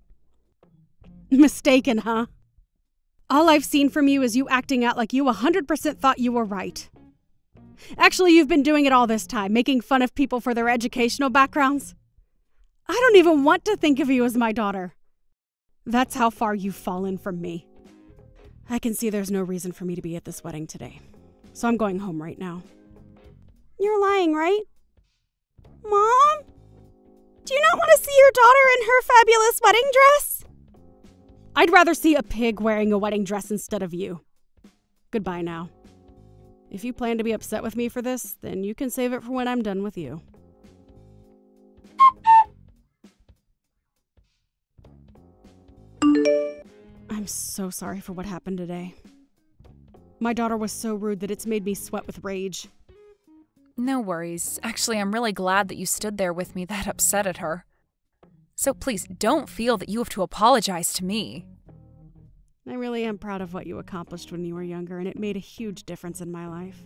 Mistaken, huh? All I've seen from you is you acting out like you 100% thought you were right. Actually, you've been doing it all this time, making fun of people for their educational backgrounds. I don't even want to think of you as my daughter. That's how far you've fallen from me. I can see there's no reason for me to be at this wedding today, so I'm going home right now. You're lying, right? Mom? Do you not want to see your daughter in her fabulous wedding dress? I'd rather see a pig wearing a wedding dress instead of you. Goodbye now. If you plan to be upset with me for this, then you can save it for when I'm done with you. I'm so sorry for what happened today. My daughter was so rude that it's made me sweat with rage. No worries. Actually, I'm really glad that you stood there with me that upset at her. So please don't feel that you have to apologize to me. I really am proud of what you accomplished when you were younger, and it made a huge difference in my life.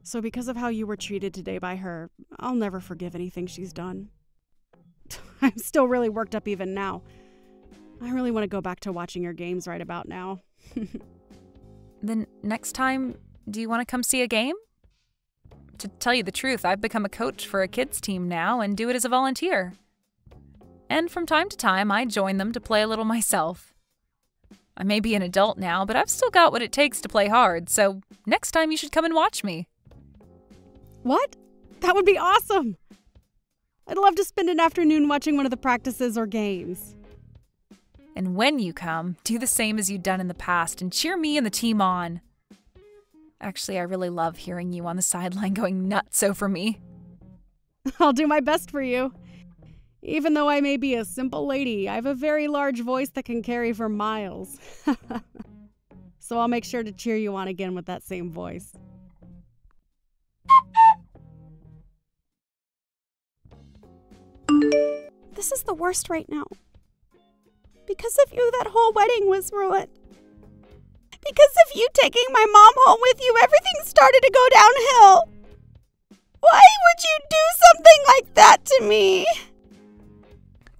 So because of how you were treated today by her, I'll never forgive anything she's done. I'm still really worked up even now. I really want to go back to watching your games right about now. Then next time, do you want to come see a game? To tell you the truth, I've become a coach for a kids team now and do it as a volunteer. And from time to time, I join them to play a little myself. I may be an adult now, but I've still got what it takes to play hard, so next time you should come and watch me. What? That would be awesome! I'd love to spend an afternoon watching one of the practices or games. And when you come, do the same as you've done in the past and cheer me and the team on. Actually, I really love hearing you on the sideline going nuts over me. I'll do my best for you. Even though I may be a simple lady, I have a very large voice that can carry for miles. So I'll make sure to cheer you on again with that same voice. This is the worst right now. Because of you, that whole wedding was ruined. Because of you taking my mom home with you, everything started to go downhill. Why would you do something like that to me?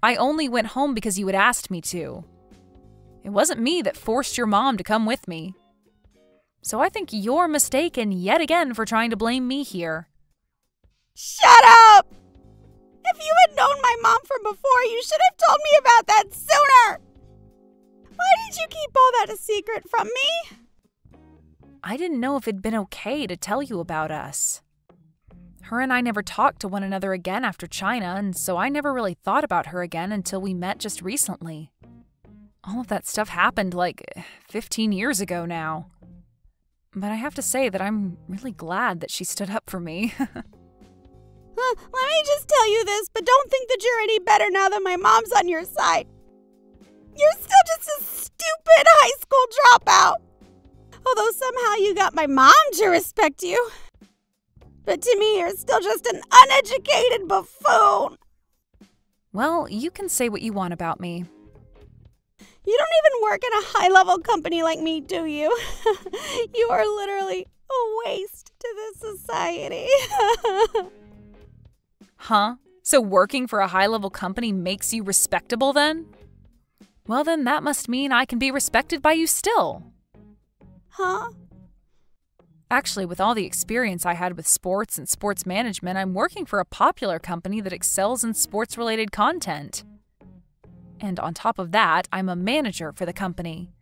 I only went home because you had asked me to. It wasn't me that forced your mom to come with me. So I think you're mistaken yet again for trying to blame me here. Shut up! If you had known my mom from before, you should have told me about that sooner! Why did you keep all that a secret from me? I didn't know if it'd been okay to tell you about us. Her and I never talked to one another again after China, and so I never really thought about her again until we met just recently. All of that stuff happened like 15 years ago now. But I have to say that I'm really glad that she stood up for me. Let me just tell you this, but don't think that you're any better now that my mom's on your side. You're still just a stupid high school dropout. Although somehow you got my mom to respect you. But to me, you're still just an uneducated buffoon. Well, you can say what you want about me. You don't even work in a high-level company like me, do you? You are literally a waste to this society. Huh? So working for a high-level company makes you respectable then? Well then, that must mean I can be respected by you still. Huh? Actually, with all the experience I had with sports and sports management, I'm working for a popular company that excels in sports-related content. And on top of that, I'm a manager for the company.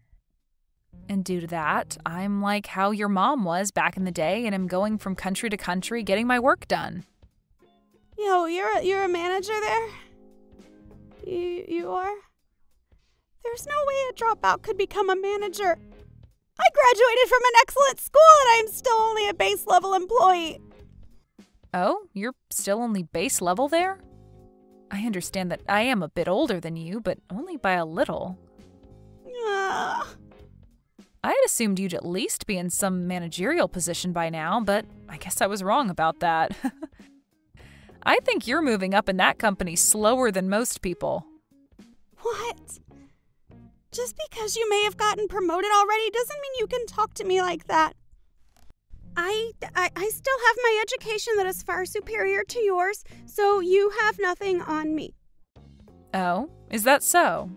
And due to that, I'm like how your mom was back in the day, and I'm going from country to country getting my work done. Yo, you're a manager there? You are? There's no way a dropout could become a manager. I graduated from an excellent school and I'm still only a base level employee. Oh, you're still only base level there? I understand that I am a bit older than you, but only by a little. I had assumed you'd at least be in some managerial position by now, but I guess I was wrong about that. I think you're moving up in that company slower than most people. What? Just because you may have gotten promoted already doesn't mean you can talk to me like that. I still have my education that is far superior to yours, so you have nothing on me. Oh, is that so?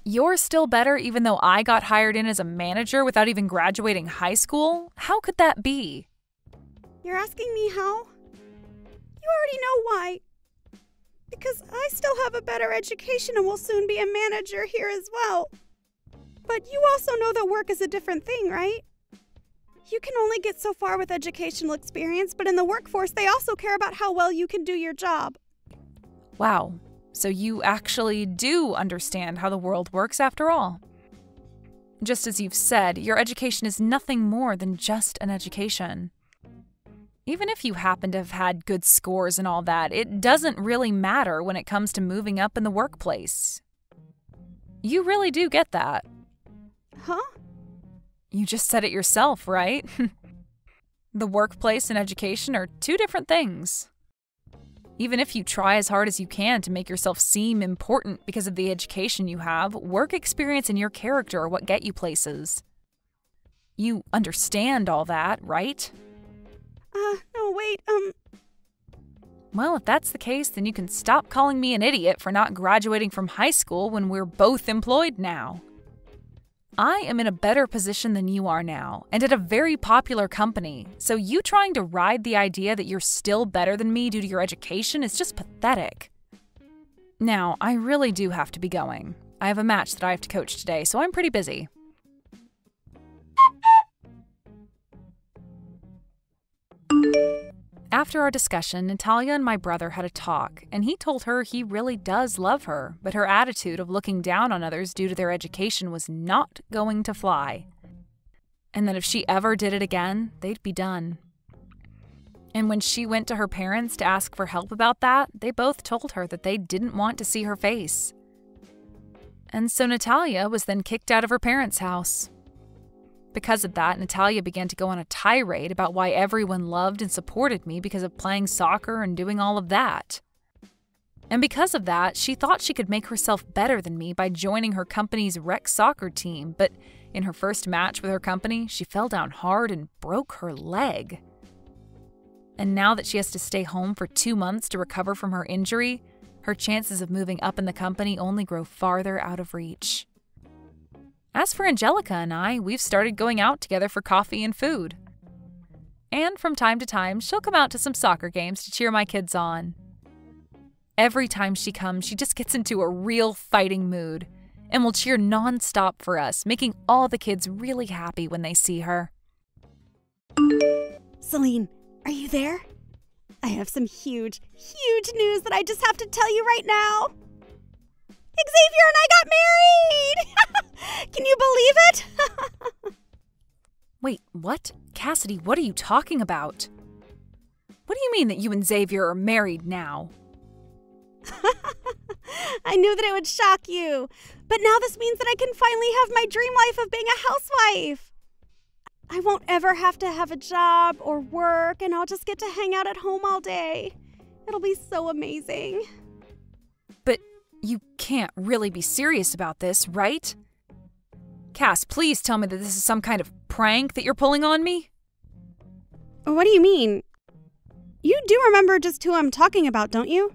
You're still better even though I got hired in as a manager without even graduating high school? How could that be? You're asking me how? You already know why. Because I still have a better education and will soon be a manager here as well. But you also know that work is a different thing, right? You can only get so far with educational experience, but in the workforce, they also care about how well you can do your job. Wow, so you actually do understand how the world works after all. Just as you've said, your education is nothing more than just an education. Even if you happen to have had good scores and all that, it doesn't really matter when it comes to moving up in the workplace. You really do get that. Huh? You just said it yourself, right? The workplace and education are two different things. Even if you try as hard as you can to make yourself seem important because of the education you have, work experience and your character are what get you places. You understand all that, right? No, wait, Well, if that's the case, then you can stop calling me an idiot for not graduating from high school when we're both employed now. I am in a better position than you are now, and at a very popular company, so you trying to ride the idea that you're still better than me due to your education is just pathetic. Now, I really do have to be going. I have a match that I have to coach today, so I'm pretty busy. After our discussion, Natalia and my brother had a talk, and he told her he really does love her, but her attitude of looking down on others due to their education was not going to fly. And that if she ever did it again, they'd be done. And when she went to her parents to ask for help about that, they both told her that they didn't want to see her face. And so Natalia was then kicked out of her parents' house. Because of that, Natalia began to go on a tirade about why everyone loved and supported me because of playing soccer and doing all of that. And because of that, she thought she could make herself better than me by joining her company's rec soccer team, but in her first match with her company, she fell down hard and broke her leg. And now that she has to stay home for 2 months to recover from her injury, her chances of moving up in the company only grow farther out of reach. As for Angelica and I, we've started going out together for coffee and food. And from time to time, she'll come out to some soccer games to cheer my kids on. Every time she comes, she just gets into a real fighting mood and will cheer nonstop for us, making all the kids really happy when they see her. Celine, are you there? I have some huge news that I just have to tell you right now. Xavier and I got married! Can you believe it? Wait, what? Cassidy, what are you talking about? What do you mean that you and Xavier are married now? I knew that it would shock you. But now this means that I can finally have my dream life of being a housewife. I won't ever have to have a job or work, and I'll just get to hang out at home all day. It'll be so amazing. But you can't really be serious about this, right? Cass, please tell me that this is some kind of prank that you're pulling on me? What do you mean? You do remember just who I'm talking about, don't you?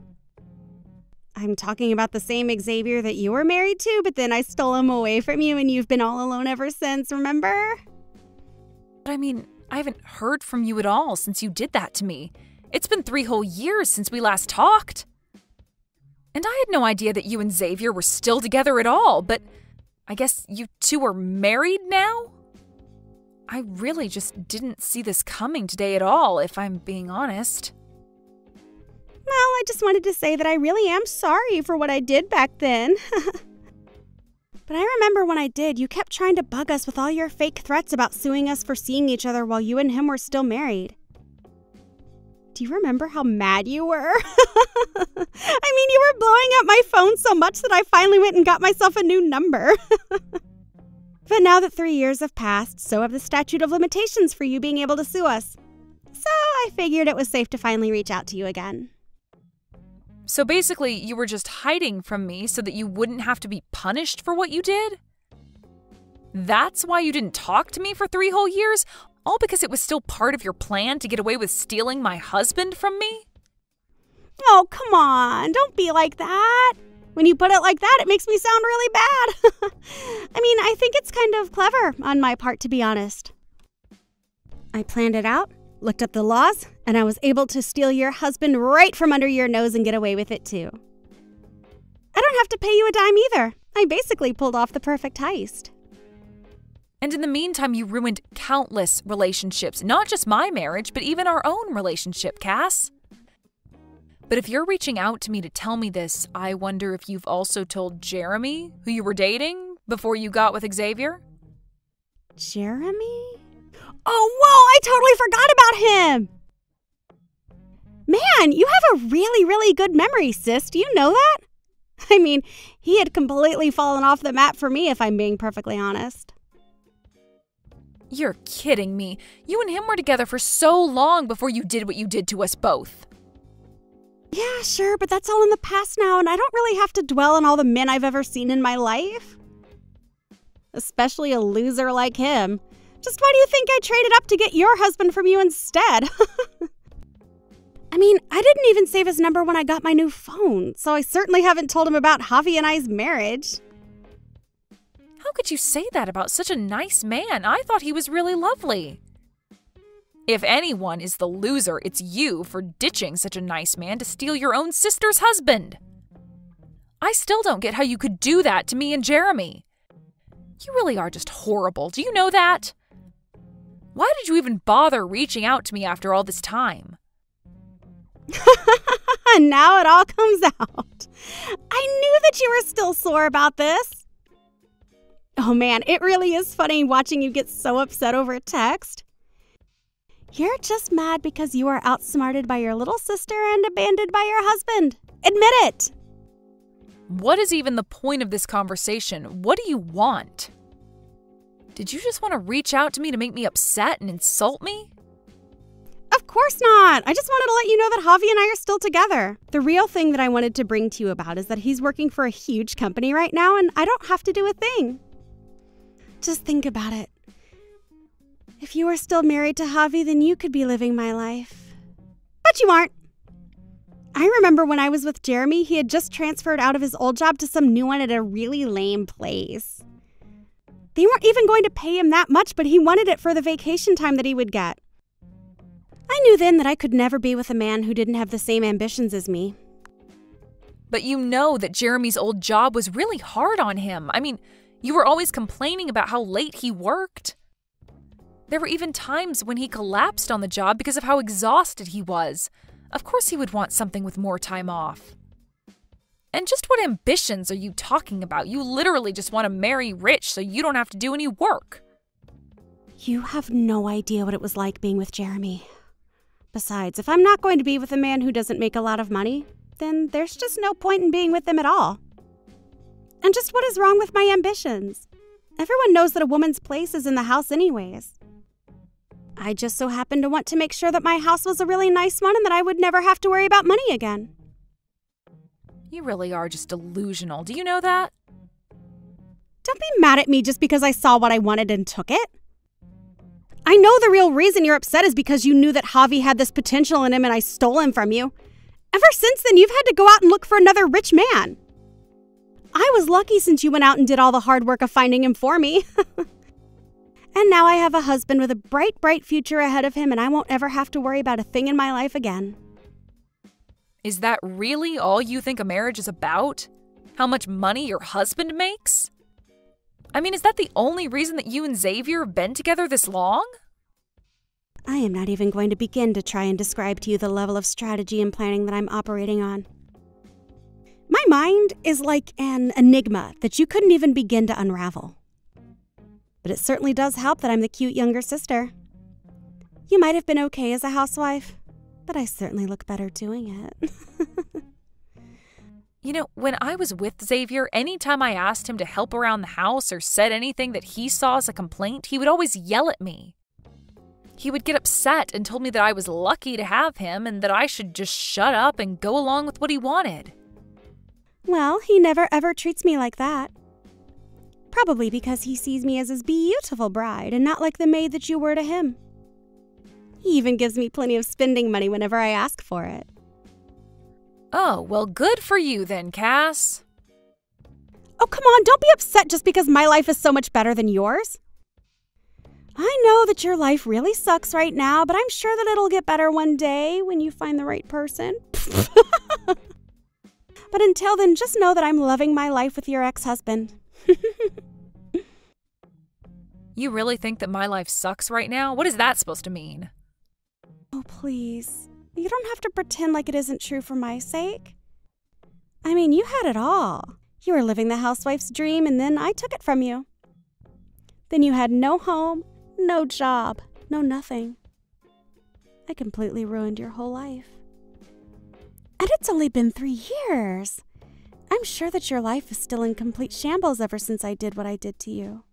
I'm talking about the same Xavier that you were married to, but then I stole him away from you and you've been all alone ever since, remember? But I mean, I haven't heard from you at all since you did that to me. It's been 3 whole years since we last talked. And I had no idea that you and Xavier were still together at all, but I guess you two are married now? I really just didn't see this coming today at all, if I'm being honest. Well, I just wanted to say that I really am sorry for what I did back then. But I remember when I did, you kept trying to bug us with all your fake threats about suing us for seeing each other while you and him were still married. Do you remember how mad you were? I mean, you were blowing up my phone so much that I finally went and got myself a new number. But now that 3 years have passed, so have the statute of limitations for you being able to sue us. So I figured it was safe to finally reach out to you again. So basically, you were just hiding from me so that you wouldn't have to be punished for what you did? That's why you didn't talk to me for 3 whole years? All because it was still part of your plan to get away with stealing my husband from me? Oh, come on. Don't be like that. When you put it like that, it makes me sound really bad. I mean, I think it's kind of clever on my part, to be honest. I planned it out, looked up the laws, and I was able to steal your husband right from under your nose and get away with it, too. I don't have to pay you a dime either. I basically pulled off the perfect heist. And in the meantime, you ruined countless relationships, not just my marriage, but even our own relationship, Cass. But if you're reaching out to me to tell me this, I wonder if you've also told Jeremy, who you were dating, before you got with Xavier? Jeremy? Oh, whoa, I totally forgot about him! Man, you have a really good memory, sis. Do you know that? I mean, he had completely fallen off the map for me, if I'm being perfectly honest. You're kidding me. You and him were together for so long before you did what you did to us both. Yeah, sure, but that's all in the past now, and I don't really have to dwell on all the men I've ever seen in my life. Especially a loser like him. Just why do you think I traded up to get your husband from you instead? I mean, I didn't even save his number when I got my new phone, so I certainly haven't told him about Javi and I's marriage. How could you say that about such a nice man? I thought he was really lovely. If anyone is the loser, it's you for ditching such a nice man to steal your own sister's husband. I still don't get how you could do that to me and Jeremy. You really are just horrible. Do you know that? Why did you even bother reaching out to me after all this time? Now it all comes out. I knew that you were still sore about this. Oh man, it really is funny watching you get so upset over a text. You're just mad because you are outsmarted by your little sister and abandoned by your husband. Admit it. What is even the point of this conversation? What do you want? Did you just want to reach out to me to make me upset and insult me? Of course not. I just wanted to let you know that Javi and I are still together. The real thing that I wanted to bring to you about is that he's working for a huge company right now and I don't have to do a thing. Just think about it. If you were still married to Javi, then you could be living my life. But you aren't. I remember when I was with Jeremy, he had just transferred out of his old job to some new one at a really lame place. They weren't even going to pay him that much, but he wanted it for the vacation time that he would get. I knew then that I could never be with a man who didn't have the same ambitions as me. But you know that Jeremy's old job was really hard on him. I mean, you were always complaining about how late he worked. There were even times when he collapsed on the job because of how exhausted he was. Of course he would want something with more time off. And just what ambitions are you talking about? You literally just want to marry rich so you don't have to do any work. You have no idea what it was like being with Jeremy. Besides, if I'm not going to be with a man who doesn't make a lot of money, then there's just no point in being with him at all. And just what is wrong with my ambitions? Everyone knows that a woman's place is in the house anyways. I just so happened to want to make sure that my house was a really nice one and that I would never have to worry about money again. You really are just delusional. Do you know that? Don't be mad at me just because I saw what I wanted and took it. I know the real reason you're upset is because you knew that Javi had this potential in him and I stole him from you. Ever since then, you've had to go out and look for another rich man. I was lucky since you went out and did all the hard work of finding him for me. And now I have a husband with a bright, bright future ahead of him and I won't ever have to worry about a thing in my life again. Is that really all you think a marriage is about? How much money your husband makes? I mean, is that the only reason that you and Xavier have been together this long? I am not even going to begin to try and describe to you the level of strategy and planning that I'm operating on. My mind is like an enigma that you couldn't even begin to unravel. But it certainly does help that I'm the cute younger sister. You might have been okay as a housewife, but I certainly look better doing it. You know, when I was with Xavier, anytime I asked him to help around the house or said anything that he saw as a complaint, he would always yell at me. He would get upset and told me that I was lucky to have him and that I should just shut up and go along with what he wanted. Well, he never ever treats me like that. Probably because he sees me as his beautiful bride and not like the maid that you were to him. He even gives me plenty of spending money whenever I ask for it. Oh, well, good for you then, Cass. Oh, come on, don't be upset just because my life is so much better than yours. I know that your life really sucks right now, but I'm sure that it'll get better one day when you find the right person. But until then, just know that I'm loving my life with your ex-husband. You really think that my life sucks right now? What is that supposed to mean? Oh, please. You don't have to pretend like it isn't true for my sake. I mean, you had it all. You were living the housewife's dream, and then I took it from you. Then you had no home, no job, no nothing. I completely ruined your whole life. And it's only been 3 years. I'm sure that your life is still in complete shambles ever since I did what I did to you.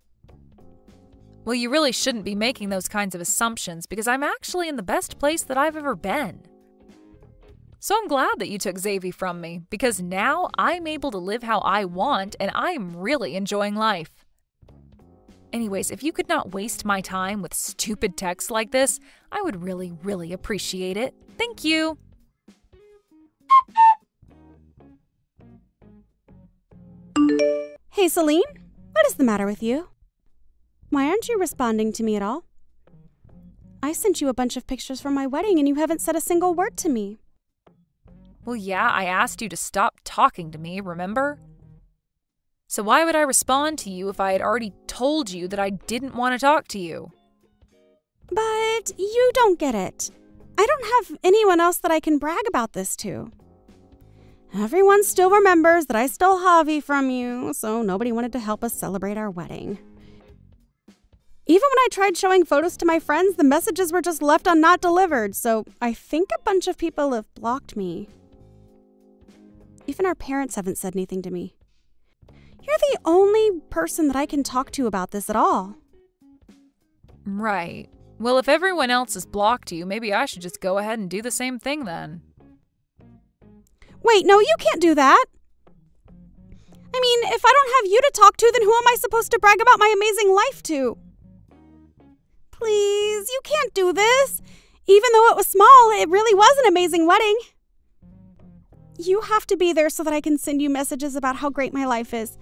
Well, you really shouldn't be making those kinds of assumptions because I'm actually in the best place that I've ever been. So I'm glad that you took Xavier from me because now I'm able to live how I want and I'm really enjoying life. Anyways, if you could not waste my time with stupid texts like this, I would really, really appreciate it. Thank you. Hey, Celine, what is the matter with you? Why aren't you responding to me at all? I sent you a bunch of pictures from my wedding and you haven't said a single word to me. Well, yeah, I asked you to stop talking to me, remember? So why would I respond to you if I had already told you that I didn't want to talk to you? But you don't get it. I don't have anyone else that I can brag about this to. Everyone still remembers that I stole Javi from you, so nobody wanted to help us celebrate our wedding. Even when I tried showing photos to my friends, the messages were just left on not delivered, so I think a bunch of people have blocked me. Even our parents haven't said anything to me. You're the only person that I can talk to about this at all. Right. Well, if everyone else has blocked you, maybe I should just go ahead and do the same thing then. Wait, no, you can't do that. I mean, if I don't have you to talk to, then who am I supposed to brag about my amazing life to? Please, you can't do this. Even though it was small, it really was an amazing wedding. You have to be there so that I can send you messages about how great my life is.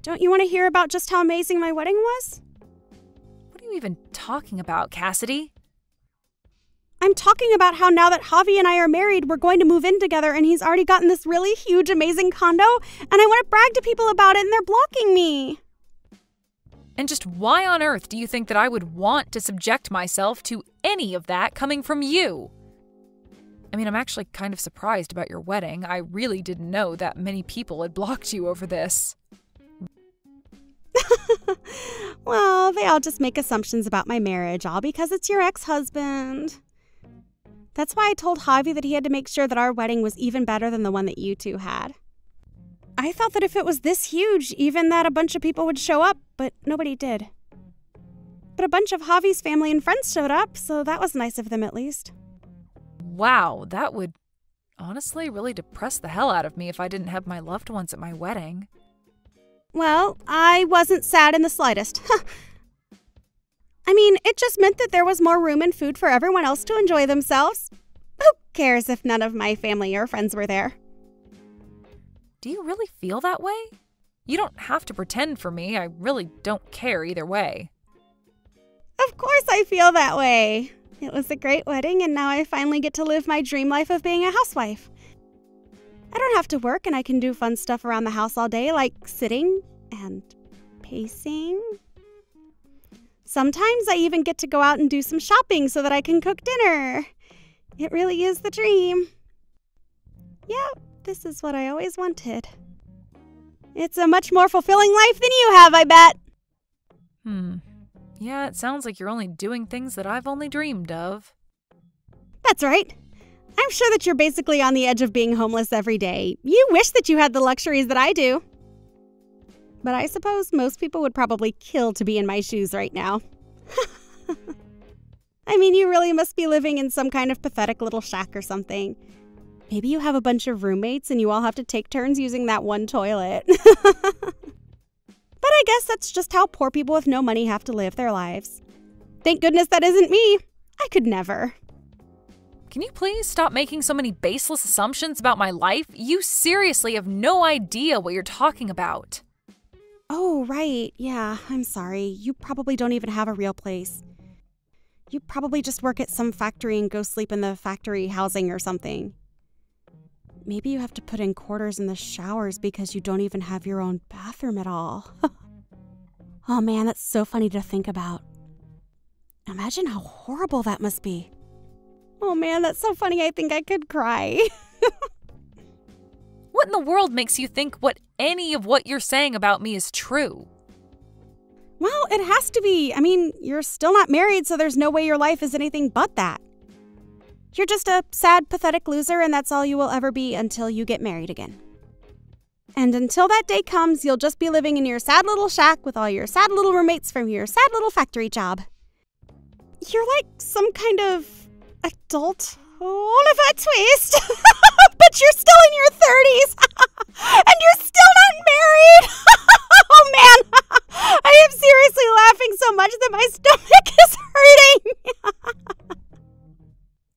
Don't you want to hear about just how amazing my wedding was? What are you even talking about, Cassidy? I'm talking about how now that Javi and I are married, we're going to move in together and he's already gotten this really huge, amazing condo, and I want to brag to people about it and they're blocking me. And just why on earth do you think that I would want to subject myself to any of that coming from you? I mean, I'm actually kind of surprised about your wedding. I really didn't know that many people had blocked you over this. Well, they all just make assumptions about my marriage, all because it's your ex-husband. That's why I told Javi that he had to make sure that our wedding was even better than the one that you two had. I thought that if it was this huge, even that a bunch of people would show up, but nobody did. But a bunch of Javi's family and friends showed up, so that was nice of them at least. Wow, that would honestly really depress the hell out of me if I didn't have my loved ones at my wedding. Well, I wasn't sad in the slightest. I mean, it just meant that there was more room and food for everyone else to enjoy themselves. Who cares if none of my family or friends were there? Do you really feel that way? You don't have to pretend for me. I really don't care either way. Of course I feel that way. It was a great wedding, and now I finally get to live my dream life of being a housewife. I don't have to work, and I can do fun stuff around the house all day, like sitting and pacing. Sometimes I even get to go out and do some shopping so that I can cook dinner. It really is the dream. Yeah, this is what I always wanted. It's a much more fulfilling life than you have, I bet. Yeah, it sounds like you're only doing things that I've only dreamed of. That's right. I'm sure that you're basically on the edge of being homeless every day. You wish that you had the luxuries that I do. But I suppose most people would probably kill to be in my shoes right now. I mean, you really must be living in some kind of pathetic little shack or something. Maybe you have a bunch of roommates and you all have to take turns using that one toilet. But I guess that's just how poor people with no money have to live their lives. Thank goodness that isn't me. I could never. Can you please stop making so many baseless assumptions about my life? You seriously have no idea what you're talking about. Oh, right. Yeah, I'm sorry. You probably don't even have a real place. You probably just work at some factory and go sleep in the factory housing or something. Maybe you have to put in quarters in the showers because you don't even have your own bathroom at all. Oh man, that's so funny to think about. Imagine how horrible that must be. Oh man, that's so funny, I think I could cry. What in the world makes you think any of what you're saying about me is true? Well, it has to be. I mean, you're still not married, so there's no way your life is anything but that. You're just a sad, pathetic loser, and that's all you will ever be until you get married again. And until that day comes, you'll just be living in your sad little shack with all your sad little roommates from your sad little factory job. You're like some kind of adult Oliver Twist, but you're still in your 30s, and you're still not married. Oh man, I am seriously laughing so much that my stomach is hurting.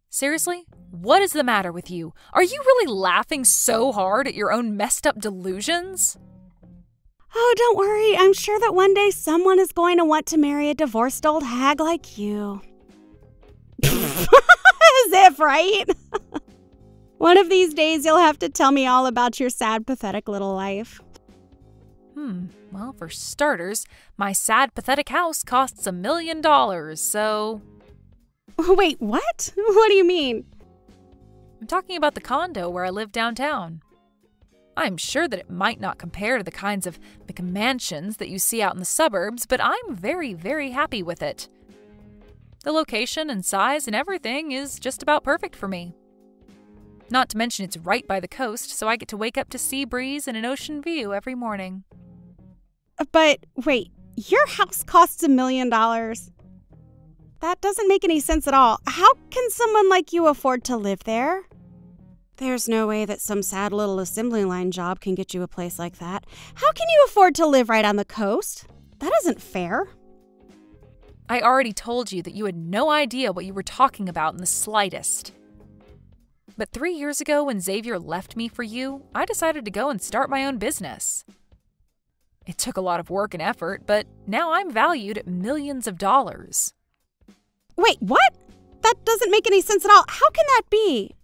Seriously? What is the matter with you? Are you really laughing so hard at your own messed up delusions? Oh, don't worry. I'm sure that one day someone is going to want to marry a divorced old hag like you. As if, right? One of these days you'll have to tell me all about your sad, pathetic little life. Well, for starters, my sad, pathetic house costs $1 million, so... Wait, what? What do you mean? I'm talking about the condo where I live downtown. I'm sure that it might not compare to the kinds of McMansions that you see out in the suburbs, but I'm very, very happy with it. The location and size and everything is just about perfect for me. Not to mention it's right by the coast, so I get to wake up to sea breeze and an ocean view every morning. But wait, your house costs $1 million? That doesn't make any sense at all. How can someone like you afford to live there? There's no way that some sad little assembly line job can get you a place like that. How can you afford to live right on the coast? That isn't fair. I already told you that you had no idea what you were talking about in the slightest. But 3 years ago, when Xavier left me for you, I decided to go and start my own business. It took a lot of work and effort, but now I'm valued at millions of dollars. Wait, what? That doesn't make any sense at all. How can that be?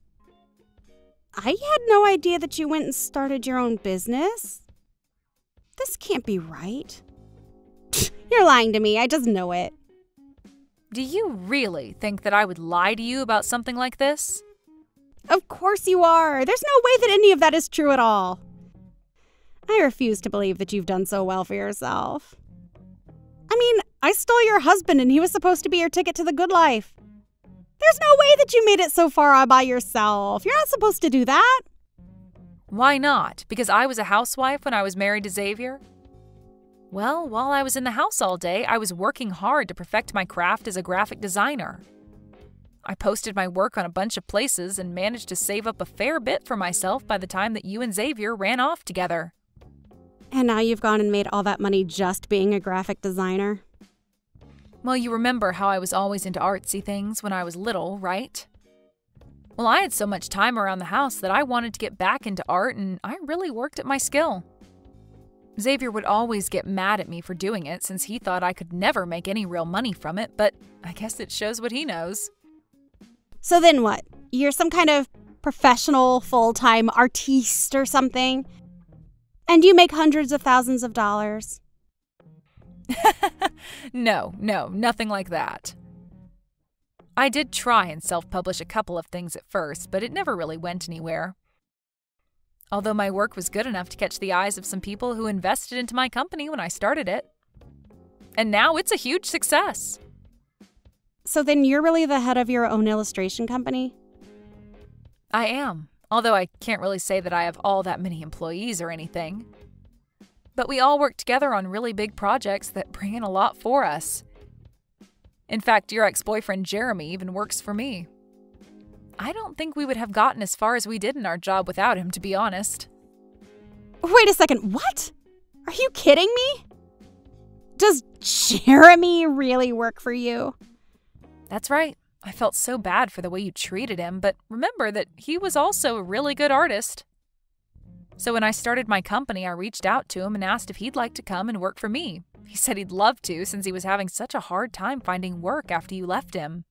I had no idea that you went and started your own business. This can't be right. You're lying to me. I just know it. Do you really think that I would lie to you about something like this? Of course you are. There's no way that any of that is true at all. I refuse to believe that you've done so well for yourself. I mean, I stole your husband and he was supposed to be your ticket to the good life. There's no way that you made it so far all by yourself. You're not supposed to do that. Why not? Because I was a housewife when I was married to Xavier? Well, while I was in the house all day, I was working hard to perfect my craft as a graphic designer. I posted my work on a bunch of places and managed to save up a fair bit for myself by the time that you and Xavier ran off together. And now you've gone and made all that money just being a graphic designer? Well, you remember how I was always into artsy things when I was little, right? Well, I had so much time around the house that I wanted to get back into art, and I really worked at my skill. Xavier would always get mad at me for doing it since he thought I could never make any real money from it, but I guess it shows what he knows. So then what? You're some kind of professional, full-time artiste or something? And you make hundreds of thousands of dollars? No, nothing like that. I did try and self-publish a couple of things at first, but it never really went anywhere. Although my work was good enough to catch the eyes of some people who invested into my company when I started it. And now it's a huge success. So then you're really the head of your own illustration company? I am, although I can't really say that I have all that many employees or anything. But we all work together on really big projects that bring in a lot for us. In fact, your ex-boyfriend Jeremy even works for me. I don't think we would have gotten as far as we did in our job without him, to be honest. Wait a second, what? Are you kidding me? Does Jeremy really work for you? That's right. I felt so bad for the way you treated him, but remember that he was also a really good artist. So when I started my company, I reached out to him and asked if he'd like to come and work for me. He said he'd love to since he was having such a hard time finding work after you left him.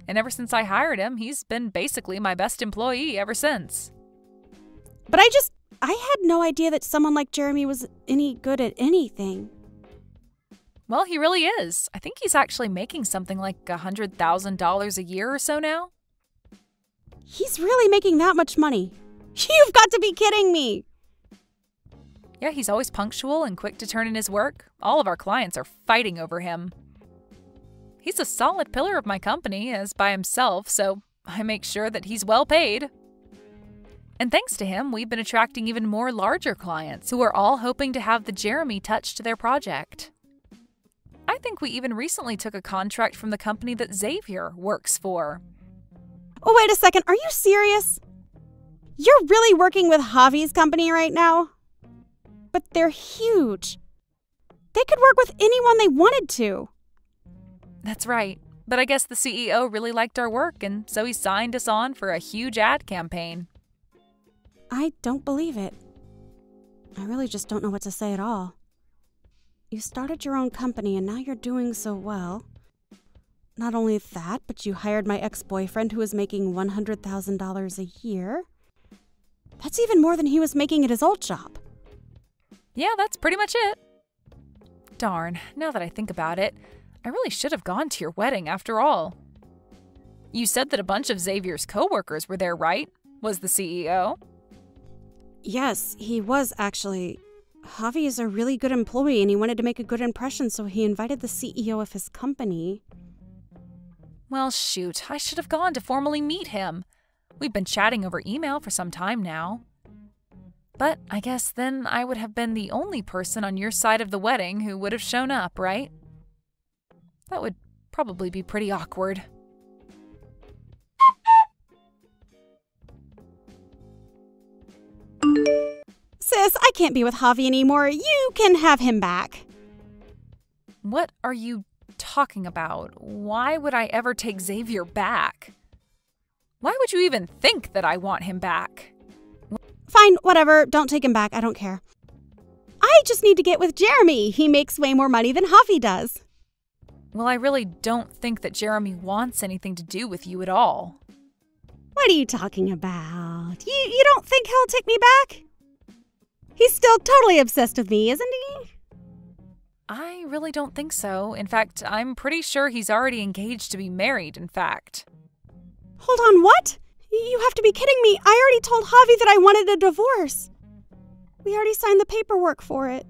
And ever since I hired him, he's been basically my best employee ever since. But I had no idea that someone like Jeremy was any good at anything. Well, he really is. I think he's actually making something like $100,000 a year or so now. He's really making that much money. You've got to be kidding me. Yeah, he's always punctual and quick to turn in his work. All of our clients are fighting over him. He's a solid pillar of my company as by himself, so I make sure that he's well paid. And thanks to him, we've been attracting even more larger clients who are all hoping to have the Jeremy touch to their project. I think we even recently took a contract from the company that Xavier works for. Oh, wait a second. Are you serious? You're really working with Javi's company right now? But they're huge. They could work with anyone they wanted to. That's right. But I guess the CEO really liked our work, and so he signed us on for a huge ad campaign. I don't believe it. I really just don't know what to say at all. You started your own company and now you're doing so well. Not only that, but you hired my ex-boyfriend who was making $100,000 a year. That's even more than he was making at his old job. Yeah, that's pretty much it. Darn, now that I think about it, I really should have gone to your wedding after all. You said that a bunch of Xavier's coworkers were there, right? Was the CEO? Yes, he was actually. Javi is a really good employee and he wanted to make a good impression, so he invited the CEO of his company. Well, shoot, I should have gone to formally meet him. We've been chatting over email for some time now. But I guess then I would have been the only person on your side of the wedding who would have shown up, right? That would probably be pretty awkward. Sis, I can't be with Javi anymore. You can have him back. What are you talking about? Why would I ever take Xavier back? Why would you even think that I want him back? Fine, whatever. Don't take him back. I don't care. I just need to get with Jeremy. He makes way more money than Javi does. Well, I really don't think that Jeremy wants anything to do with you at all. What are you talking about? You don't think he'll take me back? He's still totally obsessed with me, isn't he? I really don't think so. In fact, I'm pretty sure he's already engaged to be married, in fact. Hold on, what? You have to be kidding me. I already told Javi that I wanted a divorce. We already signed the paperwork for it.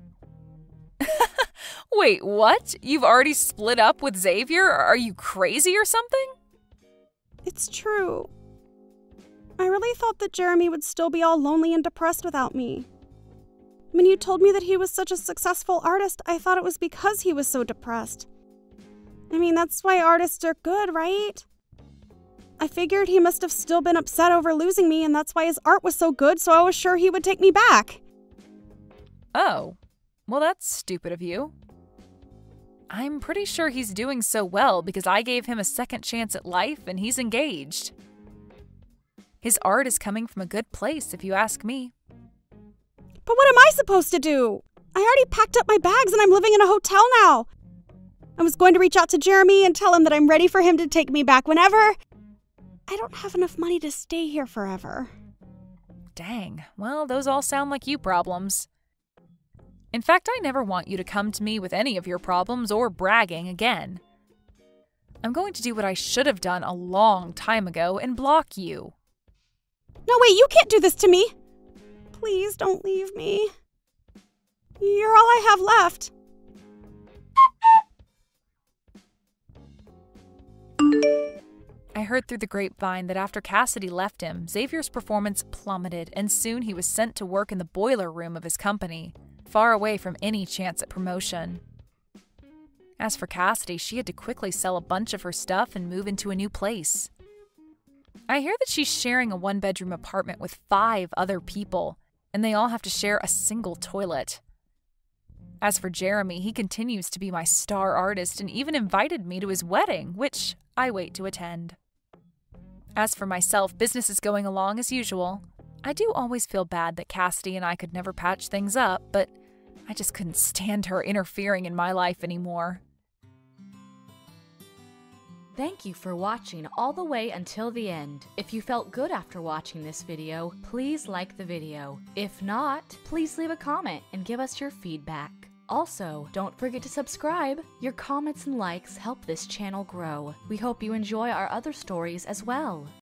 Wait, what? You've already split up with Xavier? Are you crazy or something? It's true. I really thought that Jeremy would still be all lonely and depressed without me. When you told me that he was such a successful artist, I thought it was because he was so depressed. I mean, that's why artists are good, right? I figured he must have still been upset over losing me, and that's why his art was so good, so I was sure he would take me back. Oh, well, that's stupid of you. I'm pretty sure he's doing so well because I gave him a second chance at life and he's engaged. His art is coming from a good place, if you ask me. But what am I supposed to do? I already packed up my bags and I'm living in a hotel now. I was going to reach out to Jeremy and tell him that I'm ready for him to take me back whenever. I don't have enough money to stay here forever. Dang, well, those all sound like you problems. In fact, I never want you to come to me with any of your problems or bragging again. I'm going to do what I should have done a long time ago and block you. No, wait, you can't do this to me. Please don't leave me. You're all I have left. I heard through the grapevine that after Cassidy left him, Xavier's performance plummeted, and soon he was sent to work in the boiler room of his company, far away from any chance at promotion. As for Cassidy, she had to quickly sell a bunch of her stuff and move into a new place. I hear that she's sharing a one-bedroom apartment with 5 other people, and they all have to share a single toilet. As for Jeremy, he continues to be my star artist and even invited me to his wedding, which I wait to attend. As for myself, business is going along as usual. I do always feel bad that Cassidy and I could never patch things up, but I just couldn't stand her interfering in my life anymore. Thank you for watching all the way until the end. If you felt good after watching this video, please like the video. If not, please leave a comment and give us your feedback. Also, don't forget to subscribe. Your comments and likes help this channel grow. We hope you enjoy our other stories as well.